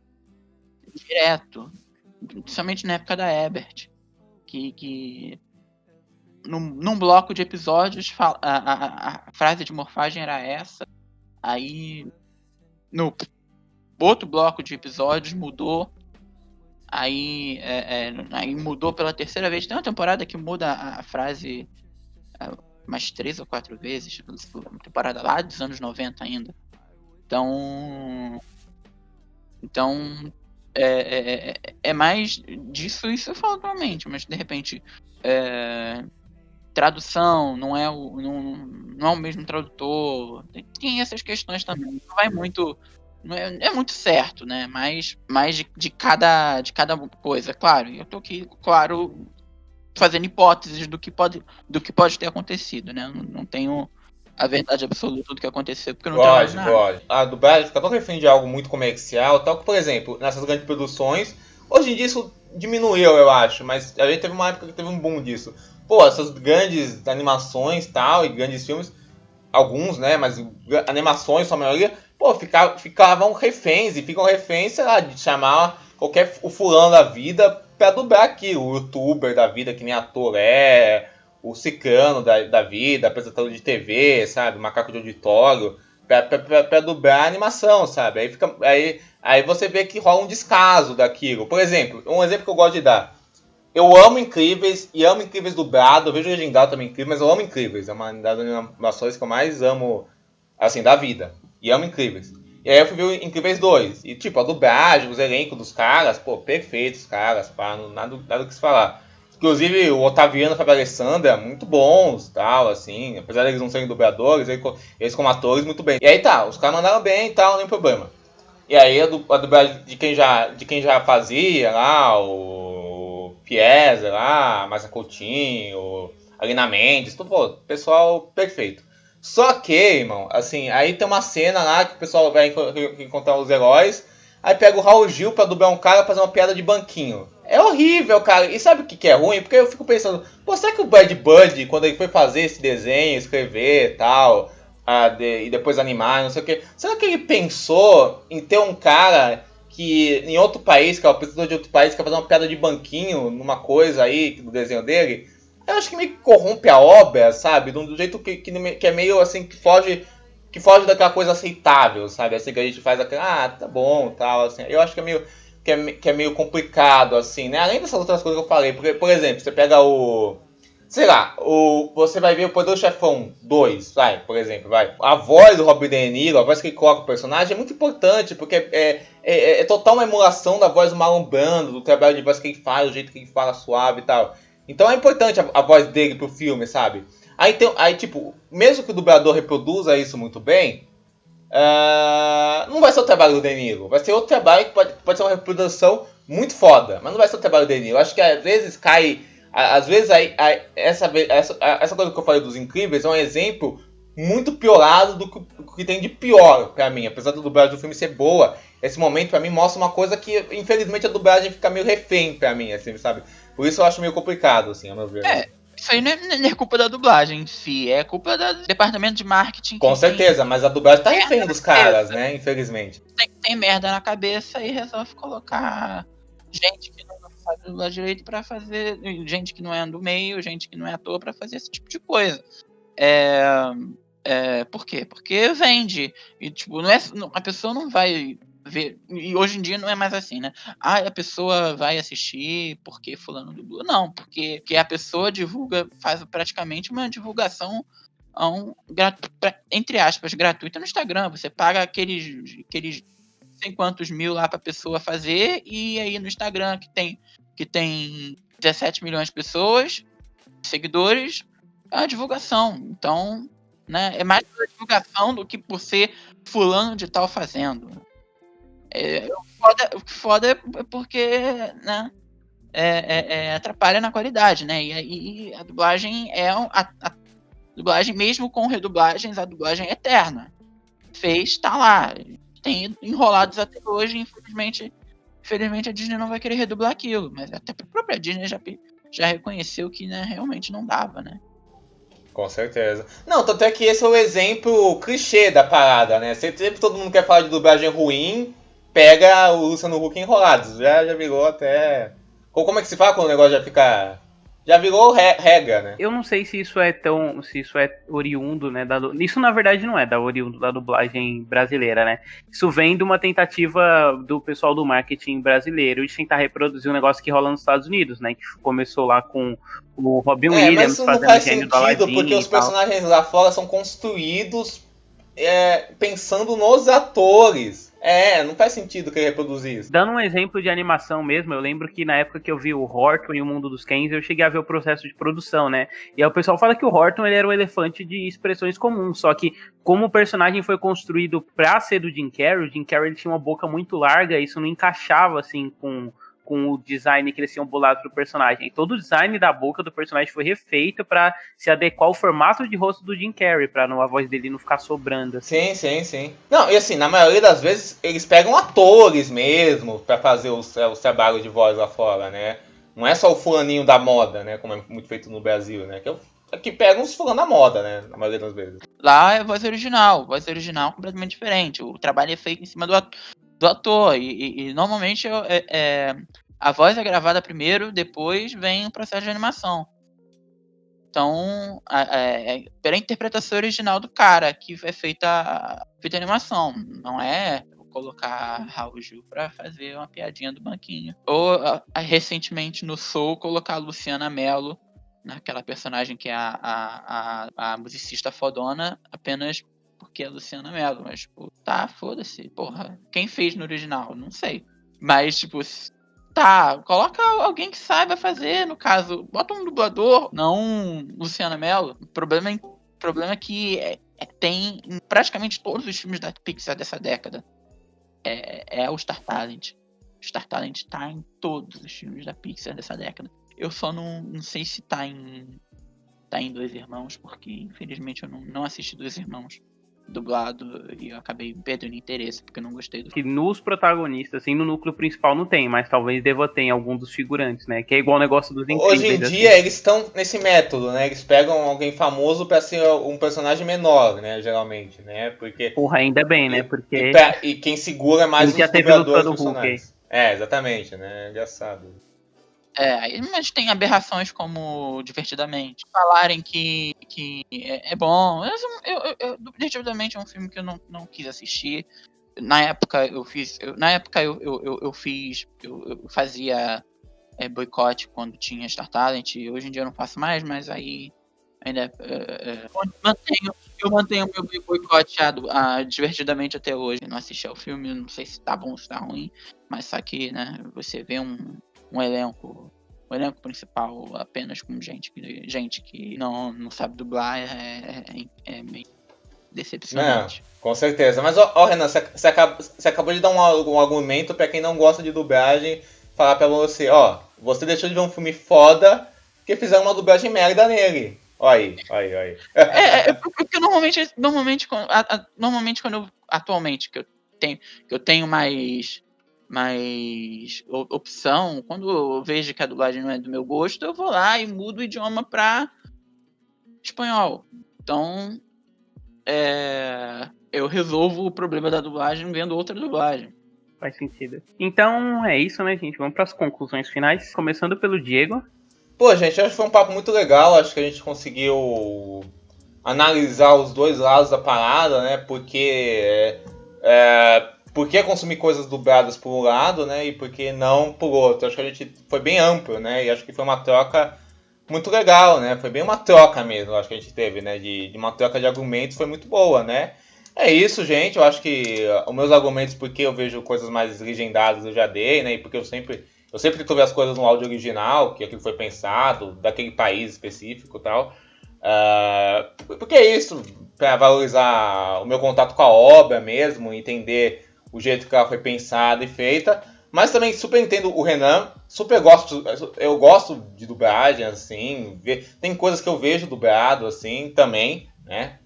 direto, principalmente na época da Ebert, que num bloco de episódios, a frase de morfagem era essa. Aí, no outro bloco de episódios, mudou. Aí mudou pela terceira vez. Tem uma temporada que muda a frase mais 3 ou 4 vezes. Uma temporada lá dos anos 90 ainda. Então é mais disso, isso eu falo atualmente, mas de repente tradução não é o mesmo tradutor, tem essas questões também, não vai muito, não é muito certo, né, mais de cada coisa, claro, eu tô aqui, claro, fazendo hipóteses do que pode ter acontecido, né, não tenho a verdade absoluta do que aconteceu, porque eu não trabalho nada. Lógico. A dublagem fica tão refém de algo muito comercial, tal que, por exemplo, nessas grandes produções, hoje em dia isso diminuiu, eu acho, mas a gente teve uma época que teve um boom disso. Pô, essas grandes animações tal, e grandes filmes, alguns, né, mas animações, sua maioria, pô, ficavam reféns, e ficam reféns, sei lá, de chamar o fulano da vida pra dublar aqui, o youtuber da vida, que nem ator o ciclano da vida, apresentador de TV, sabe? Macaco de auditório, pra dublar a animação, sabe? Aí você vê que rola um descaso daquilo. Por exemplo, um exemplo que eu gosto de dar. Eu amo Incríveis, e amo Incríveis dublado, eu vejo legendado também Incríveis, mas eu amo Incríveis. É uma das animações que eu mais amo, assim, da vida. E amo Incríveis. E aí eu fui ver Incríveis 2. E tipo, a dublagem, os elencos dos caras, pô, perfeitos, caras, pá, nada o que se falar. Inclusive, o Otaviano e a Fábio Alessandra, muito bons, tal, assim. Apesar deles não serem dubladores, eles como atores, muito bem. E aí tá, os caras mandaram bem e tal, nem problema. E aí a dublagem de quem já fazia lá, o Piazza lá, Márcia Coutinho, a Lina Mendes, tudo, pô, pessoal perfeito. Só que, irmão, assim, aí tem uma cena lá que o pessoal vai encontrar os heróis, aí pega o Raul Gil pra dublar um cara pra fazer uma piada de banquinho. É horrível, cara. E sabe o que é ruim? Porque eu fico pensando, pô, será que o Brad Bird, quando ele foi fazer esse desenho, escrever e tal, e depois animar, não sei o que, será que ele pensou em ter um cara que em outro país, que é o apresentador de outro país, que quer fazer uma piada de banquinho numa coisa aí, do desenho dele? Eu acho que meio que corrompe a obra, sabe? Do jeito que é meio assim, que foge daquela coisa aceitável, sabe? Assim que a gente faz aquela, tá bom, tal, assim. Eu acho que é meio complicado, assim, né? Além dessas outras coisas que eu falei. Porque, por exemplo, você pega sei lá, você vai ver o Poderoso Chefão 2, por exemplo. A voz do Robert De Niro, a voz que ele coloca o personagem é muito importante, porque é total uma emulação da voz do Marlon Brando, do trabalho de voz que ele faz, do jeito que ele fala suave e tal. Então é importante a voz dele pro filme, sabe? Aí, tipo, mesmo que o dublador reproduza isso muito bem, não vai ser o trabalho do De Niro. Vai ser outro trabalho que pode ser uma reprodução muito foda, mas não vai ser o trabalho do De Niro. Acho que às vezes cai... Às vezes essa coisa que eu falei dos Incríveis é um exemplo muito piorado do que tem de pior pra mim. Apesar da dublagem do filme ser boa, esse momento pra mim mostra uma coisa que, infelizmente, a dublagem fica meio refém pra mim, assim, sabe? Por isso eu acho meio complicado, assim, a meu ver. Isso aí não é culpa da dublagem em si, é culpa do departamento de marketing. Com certeza, mas a dublagem tá refém dos caras, né? Infelizmente. Tem merda na cabeça e resolve colocar gente que não sabe dublar direito pra fazer. Gente que não é do meio, gente que não é ator pra fazer esse tipo de coisa. Por quê? Porque vende. E, tipo, a pessoa não vai ver. E hoje em dia não é mais assim, né? A pessoa vai assistir porque fulano dubla. Não, porque a pessoa faz praticamente uma divulgação entre aspas, gratuita no Instagram. Você paga aqueles sei quantos mil lá pra pessoa fazer, e aí no Instagram que tem 17 milhões de pessoas, seguidores, a divulgação. Então, né, é mais pela divulgação do que por ser fulano de tal fazendo. O que foda é porque, né, atrapalha na qualidade, né? E aí a dublagem a dublagem, mesmo com redublagens, a dublagem é eterna. Tá lá. Tem enrolados até hoje, infelizmente a Disney não vai querer redublar aquilo, mas até a própria Disney já reconheceu que, né, realmente não dava, né? Com certeza. Não, tanto é que esse é o exemplo clichê da parada, né? Sempre todo mundo quer falar de dublagem ruim, pega o Luciano Huck Enrolados. Já virou até... Como é que se fala quando o negócio já fica Já virou regra, né? Eu não sei se isso é oriundo, né? Isso na verdade não é oriundo da dublagem brasileira, né? Isso vem de uma tentativa do pessoal do marketing brasileiro de tentar reproduzir um negócio que rola nos Estados Unidos, né? Que começou lá com o Robin Mas Williams isso não fazendo o faz gênio do sentido, Aladdin porque e os tal. personagens lá fora são construídos pensando nos atores. Não faz sentido querer reproduzir isso. Dando um exemplo de animação mesmo, eu lembro que na época que eu vi o Horton e o Mundo dos Kens, eu cheguei a ver o processo de produção, né? E aí o pessoal fala que o Horton ele era um elefante de expressões comuns, só que como o personagem foi construído pra ser do Jim Carrey, o Jim Carrey ele tinha uma boca muito larga e isso não encaixava assim com o design que eles tinham bolado pro personagem. E todo o design da boca do personagem foi refeito pra se adequar ao formato de rosto do Jim Carrey, pra a voz dele não ficar sobrando. Assim. Sim. Não, e assim, na maioria das vezes eles pegam atores mesmo pra fazer os trabalhos de voz lá fora, né? Não é só o fulaninho da moda, né? Como é muito feito no Brasil, né? Que pegam os fulanos da moda, né? Na maioria das vezes. Lá é voz original completamente diferente. O trabalho é feito em cima do ator. E normalmente a voz é gravada primeiro, depois vem o processo de animação. Então, pela interpretação original do cara que é feita a animação. Não é colocar Raul Gil pra fazer uma piadinha do banquinho. Ou, recentemente, no Soul, colocar a Luciana Mello, naquela personagem que é a musicista fodona, apenas porque é a Luciana Mello. Mas, tipo, tá, foda-se. Porra, quem fez no original? Não sei. Mas, tipo, tá, coloca alguém que saiba fazer, no caso. Bota um dublador, não Luciana Mello. O problema é que tem em praticamente todos os filmes da Pixar dessa década. É o Star Talent. O Star Talent tá em todos os filmes da Pixar dessa década. Eu só não sei se tá em Dois Irmãos, porque infelizmente eu não assisti Dois Irmãos dublado e eu acabei perdendo interesse porque eu não gostei do que nos protagonistas, assim, no núcleo principal não tem, mas talvez deva ter em algum dos figurantes, né? Que é igual o negócio dos Incríveis. Hoje em dia assim. eles estão nesse método, né? Eles pegam alguém famoso pra ser um personagem menor, né? Geralmente, né? Porque Porra, ainda bem, né? Porque e quem segura mais os já teve dubladores Luciano Huck. personagens. Exatamente, né? Engraçado. Mas tem aberrações como Divertidamente. Falarem que é bom. Eu Divertidamente é um filme que eu não quis assistir. Na época eu fazia boicote quando tinha Star Talent. Hoje em dia eu não faço mais, mas aí ainda eu mantenho o meu boicote Divertidamente até hoje. Não assisti ao filme, não sei se tá bom ou se tá ruim, mas só que, né, você vê um elenco principal apenas com gente que não sabe dublar é meio decepcionante. Com certeza. Mas, Renan, você acabou de dar um argumento pra quem não gosta de dublagem, falar pra você, você deixou de ver um filme foda porque fizeram uma dublagem merda nele. Olha aí. Porque normalmente quando eu, atualmente, que eu tenho mais opção, quando eu vejo que a dublagem não é do meu gosto, eu vou lá e mudo o idioma pra espanhol. Então, eu resolvo o problema da dublagem vendo outra dublagem. Faz sentido. Então é isso, né, gente? Vamos para as conclusões finais, começando pelo Diego. Pô, gente, acho que foi um papo muito legal, acho que a gente conseguiu analisar os dois lados da parada, né, porque consumir coisas dubladas por um lado, né, e por que não por outro. Acho que a gente foi bem amplo, né, e acho que foi uma troca muito legal, né, foi bem uma troca mesmo, acho que a gente teve, né, de uma troca de argumentos, foi muito boa, né. É isso, gente, eu acho que os meus argumentos, porque eu vejo coisas mais legendadas, eu já dei, né, e porque eu sempre tento ver as coisas no áudio original, que aquilo foi pensado, daquele país específico e tal. Porque é isso, para valorizar o meu contato com a obra mesmo, entender o jeito que ela foi pensada e feita. Mas também super entendo o Renan, eu gosto de dublagem, assim, tem coisas que eu vejo dublado, assim, também, né?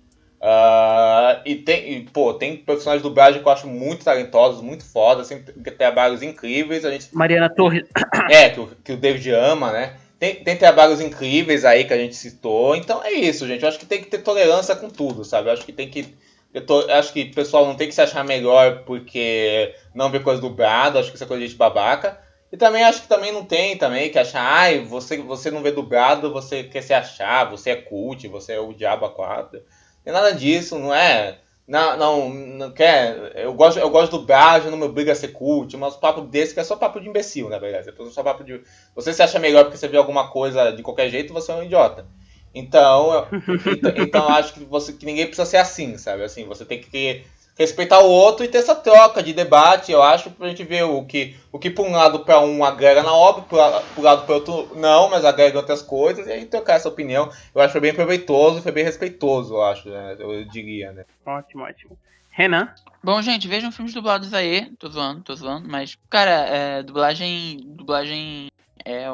Tem personagens de dublagem que eu acho muito talentosos, muito fodas, assim, trabalhos incríveis. Mariana Torres. Que o David ama, né? Tem trabalhos incríveis aí que a gente citou. Então é isso, gente. Eu acho que tem que ter tolerância com tudo, sabe? Eu acho que o pessoal não tem que se achar melhor porque não vê coisa dublada. Acho que isso é coisa de gente babaca. E também acho que também não tem também que achar, ai, você não vê dublado, você quer se achar, você é cult, você é o diabo a quatro. Não tem nada disso, não é. Não quer. Eu gosto do dublagem, não me obriga a ser cult, mas papo desse que é só papo de imbecil, na verdade. É só papo de. Você se acha melhor porque você vê alguma coisa de qualquer jeito, você é um idiota. Então eu acho que ninguém precisa ser assim, sabe? Assim, você tem que respeitar o outro e ter essa troca de debate, eu acho, pra gente ver o que por um lado pra um agrega na obra, pro lado pro outro não, mas agrega outras coisas, e aí trocar essa opinião. Eu acho que foi bem proveitoso, foi bem respeitoso, eu acho, né? Eu diria, né? Ótimo, ótimo. Renan? Bom, gente, vejam filmes dublados aí. Tô zoando, mas, cara, dublagem é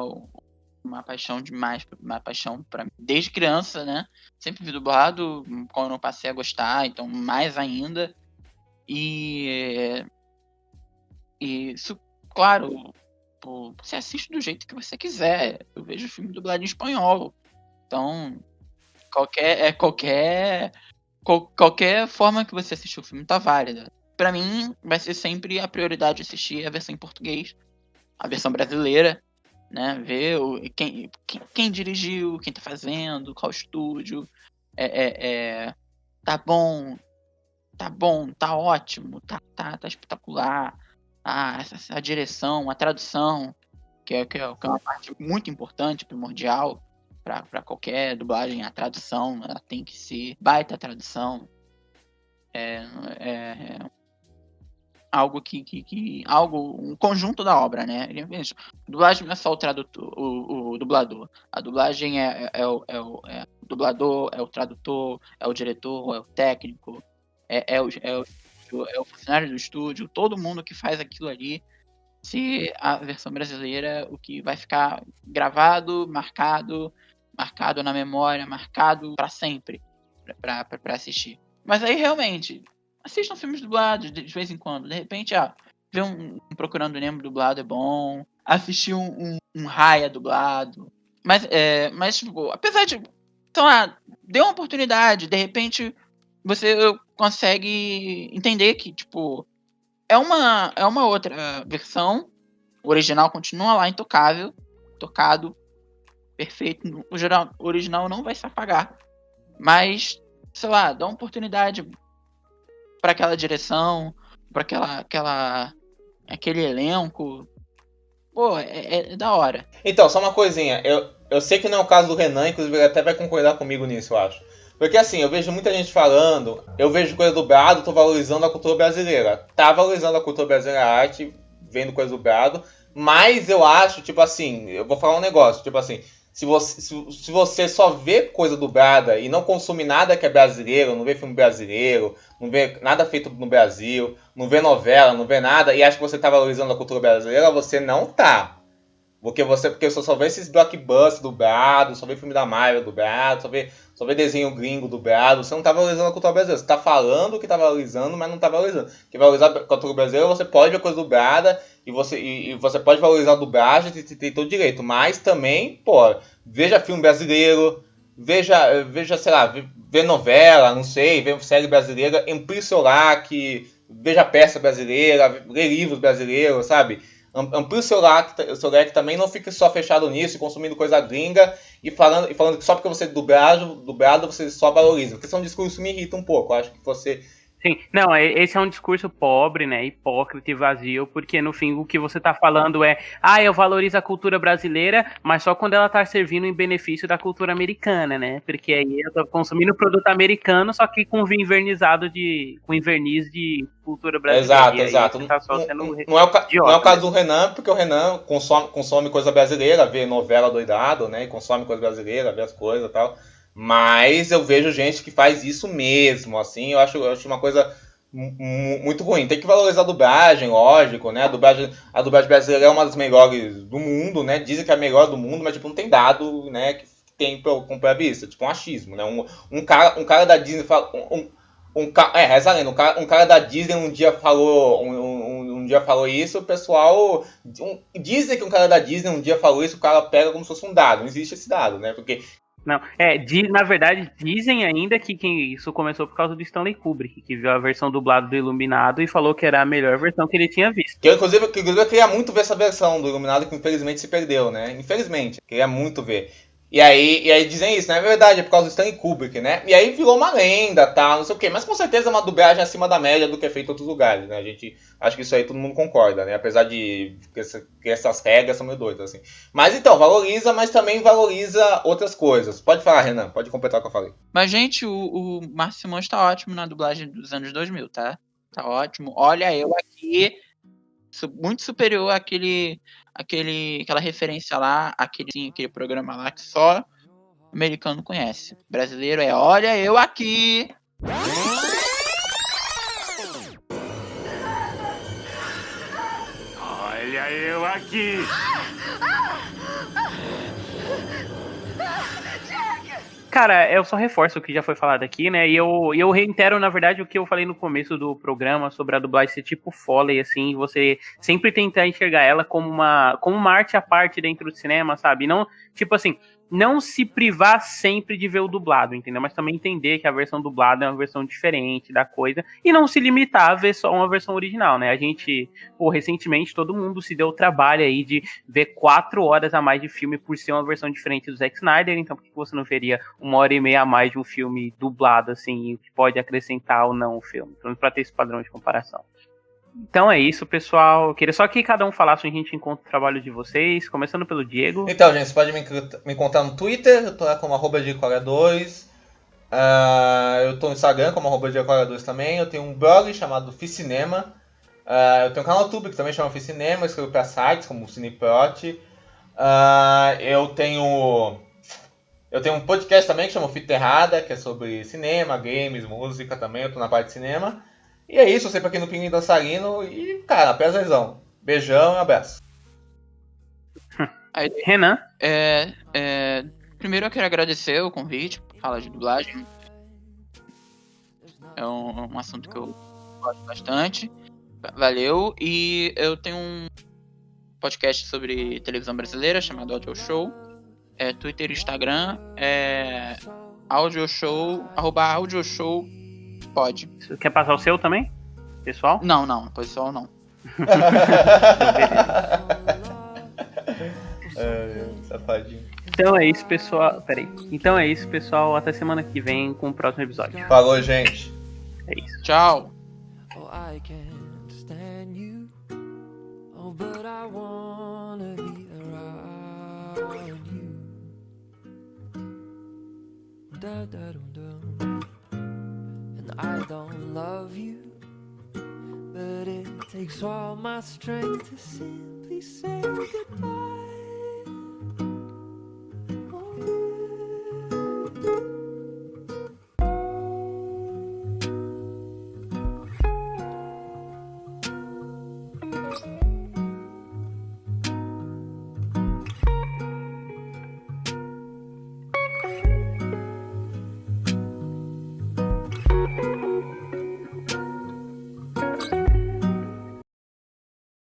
uma paixão demais, uma paixão pra mim. Desde criança, né? Sempre vi dublado, quando eu passei a gostar, então mais ainda. E isso, claro, pô, você assiste do jeito que você quiser. Eu vejo filme dublado em espanhol. Então, qualquer forma que você assistir o filme tá válida. Pra mim, vai ser sempre a prioridade assistir a versão em português, a versão brasileira, né? Ver quem dirigiu, quem tá fazendo, qual estúdio. Tá bom, tá ótimo, tá espetacular. A direção, a tradução, que é uma parte muito importante, primordial para qualquer dublagem. A tradução, ela tem que ser baita tradução. É algo um conjunto da obra, né? Dublagem não é só o dublador. A dublagem é o dublador, é o tradutor, é o diretor, é o técnico, é o funcionário do estúdio, todo mundo que faz aquilo ali. Se a versão brasileira, o que vai ficar gravado, marcado na memória, marcado para sempre para assistir. Mas aí realmente assistam filmes dublados de vez em quando. De repente, ver um Procurando Nemo dublado é bom. Assistir um Raya dublado. Mas tipo, apesar de... Então, dê uma oportunidade. De repente, você consegue entender que, tipo, é uma outra versão. O original continua lá intocável. Tocado. Perfeito. O original não vai se apagar. Mas, sei lá, dá uma oportunidade para aquela direção, para aquele elenco. Pô, é da hora. Então, só uma coisinha. Eu sei que não é o caso do Renan, inclusive ele até vai concordar comigo nisso, eu acho. Porque assim, eu vejo muita gente falando, eu vejo coisa dublado, tô valorizando a cultura brasileira. Tá valorizando a cultura brasileira, a arte, vendo coisa dublado, mas eu acho, tipo assim, eu vou falar um negócio, tipo assim, se você só vê coisa dublada e não consome nada que é brasileiro, não vê filme brasileiro, não vê nada feito no Brasil, não vê novela, não vê nada, e acha que você tá valorizando a cultura brasileira, você não tá. Porque você só vê esses blockbusters dublados, só vê filme da Marvel dublado, só vê desenho gringo dublado, você não tá valorizando a cultura brasileira. Você tá falando que tá valorizando, mas não tá valorizando. Porque valorizar a cultura brasileira, você pode ver coisa dublada, e você pode valorizar a dublagem, tem todo direito. Mas também, pô, veja filme brasileiro, veja, sei lá, vê novela, não sei, vê série brasileira, amplie seu leque, veja peça brasileira, lê livros brasileiros, sabe? Amplie o seu leque também, não fique só fechado nisso, consumindo coisa gringa e falando que só porque você é dublado você só valoriza. Porque esse é um discurso que me irrita um pouco. Eu acho que você... Sim, não, esse é um discurso pobre, né, hipócrita e vazio, porque no fim o que você tá falando é, eu valorizo a cultura brasileira, mas só quando ela tá servindo em benefício da cultura americana, né, porque aí eu tô consumindo produto americano, só que com verniz de cultura brasileira. Exato. Tá só sendo não é o caso do né? Renan, porque o Renan consome coisa brasileira, vê novela doidado, né, e consome coisa brasileira, vê as coisas e tal. Mas eu vejo gente que faz isso mesmo, assim, eu acho uma coisa muito ruim. Tem que valorizar a dublagem, lógico, né? A dublagem brasileira é uma das melhores do mundo, né? Dizem que é a melhor do mundo, mas tipo, não tem dado, né, que tem como pra vista, tipo um achismo, né? Um cara da Disney fala, reza a lenda, um cara da Disney um dia falou isso, o pessoal dizem que um cara da Disney um dia falou isso, o cara pega como se fosse um dado, não existe esse dado, né? Porque Não, na verdade, dizem ainda que isso começou por causa do Stanley Kubrick, que viu a versão dublada do Iluminado e falou que era a melhor versão que ele tinha visto. Que eu, inclusive, eu queria muito ver essa versão do Iluminado, que infelizmente se perdeu, né? Infelizmente, queria muito ver. E aí dizem isso, né? É verdade, é por causa do Stanley Kubrick, né? E aí virou uma lenda, tá, não sei o quê. Mas com certeza é uma dublagem acima da média do que é feito em outros lugares, né? A gente, acho que isso aí todo mundo concorda, né? Apesar de que essas regras são meio doidas, assim. Mas então, valoriza, mas também valoriza outras coisas. Pode falar, Renan, pode completar o que eu falei. Mas, gente, o Márcio Simões tá ótimo na dublagem dos anos 2000, tá? Tá ótimo. Olha, eu aqui, muito superior aquela referência lá, aquele programa lá que só americano conhece. Brasileiro olha, eu aqui. Olha eu aqui. Cara, eu só reforço o que já foi falado aqui, né? E eu reitero, na verdade, o que eu falei no começo do programa sobre a dublagem ser tipo Foley, assim, você sempre tentar enxergar ela como uma arte à parte dentro do cinema, sabe? Não, tipo assim, não se privar sempre de ver o dublado, entendeu? Mas também entender que a versão dublada é uma versão diferente da coisa e não se limitar a ver só uma versão original, né? A gente, recentemente, todo mundo se deu o trabalho aí de ver 4 horas a mais de filme por ser uma versão diferente do Zack Snyder, então por que você não veria 1h30 a mais de um filme dublado, assim, que pode acrescentar ou não o filme, para ter esse padrão de comparação. Então é isso, pessoal. Eu queria só que cada um falasse onde a gente encontra o trabalho de vocês, começando pelo Diego. Então, gente, você pode me encontrar no Twitter, eu tô lá como @dicoria2. Eu tô no Instagram como @dicoria2 também. Eu tenho um blog chamado Ficinema. Eu tenho um canal no YouTube que também chama Ficinema, eu escrevo pra sites como o Cineprot. Eu tenho um podcast também que chama Fita Errada, que é sobre cinema, games, música também, eu tô na parte de cinema. E é isso, eu sempre aqui no Pinguim Dançarino e, cara, prazerzão. Beijão e um abraço. Aí, Renan. Primeiro eu quero agradecer o convite, fala de dublagem. É um assunto que eu gosto bastante. Valeu. E eu tenho um podcast sobre televisão brasileira chamado Audio Show. Twitter e Instagram. Audioshow, @audioshowpod. Você quer passar o seu também, pessoal? Não, pessoal não. Safadinho. Então é isso, pessoal. Peraí. Então é isso, pessoal. Até semana que vem com o próximo episódio. Falou, gente. É isso. Tchau. Oh, I can't stand you. Oh, but I wanna be around you. Da da dum dum. And I don't love you, but it takes all my strength to simply say goodbye.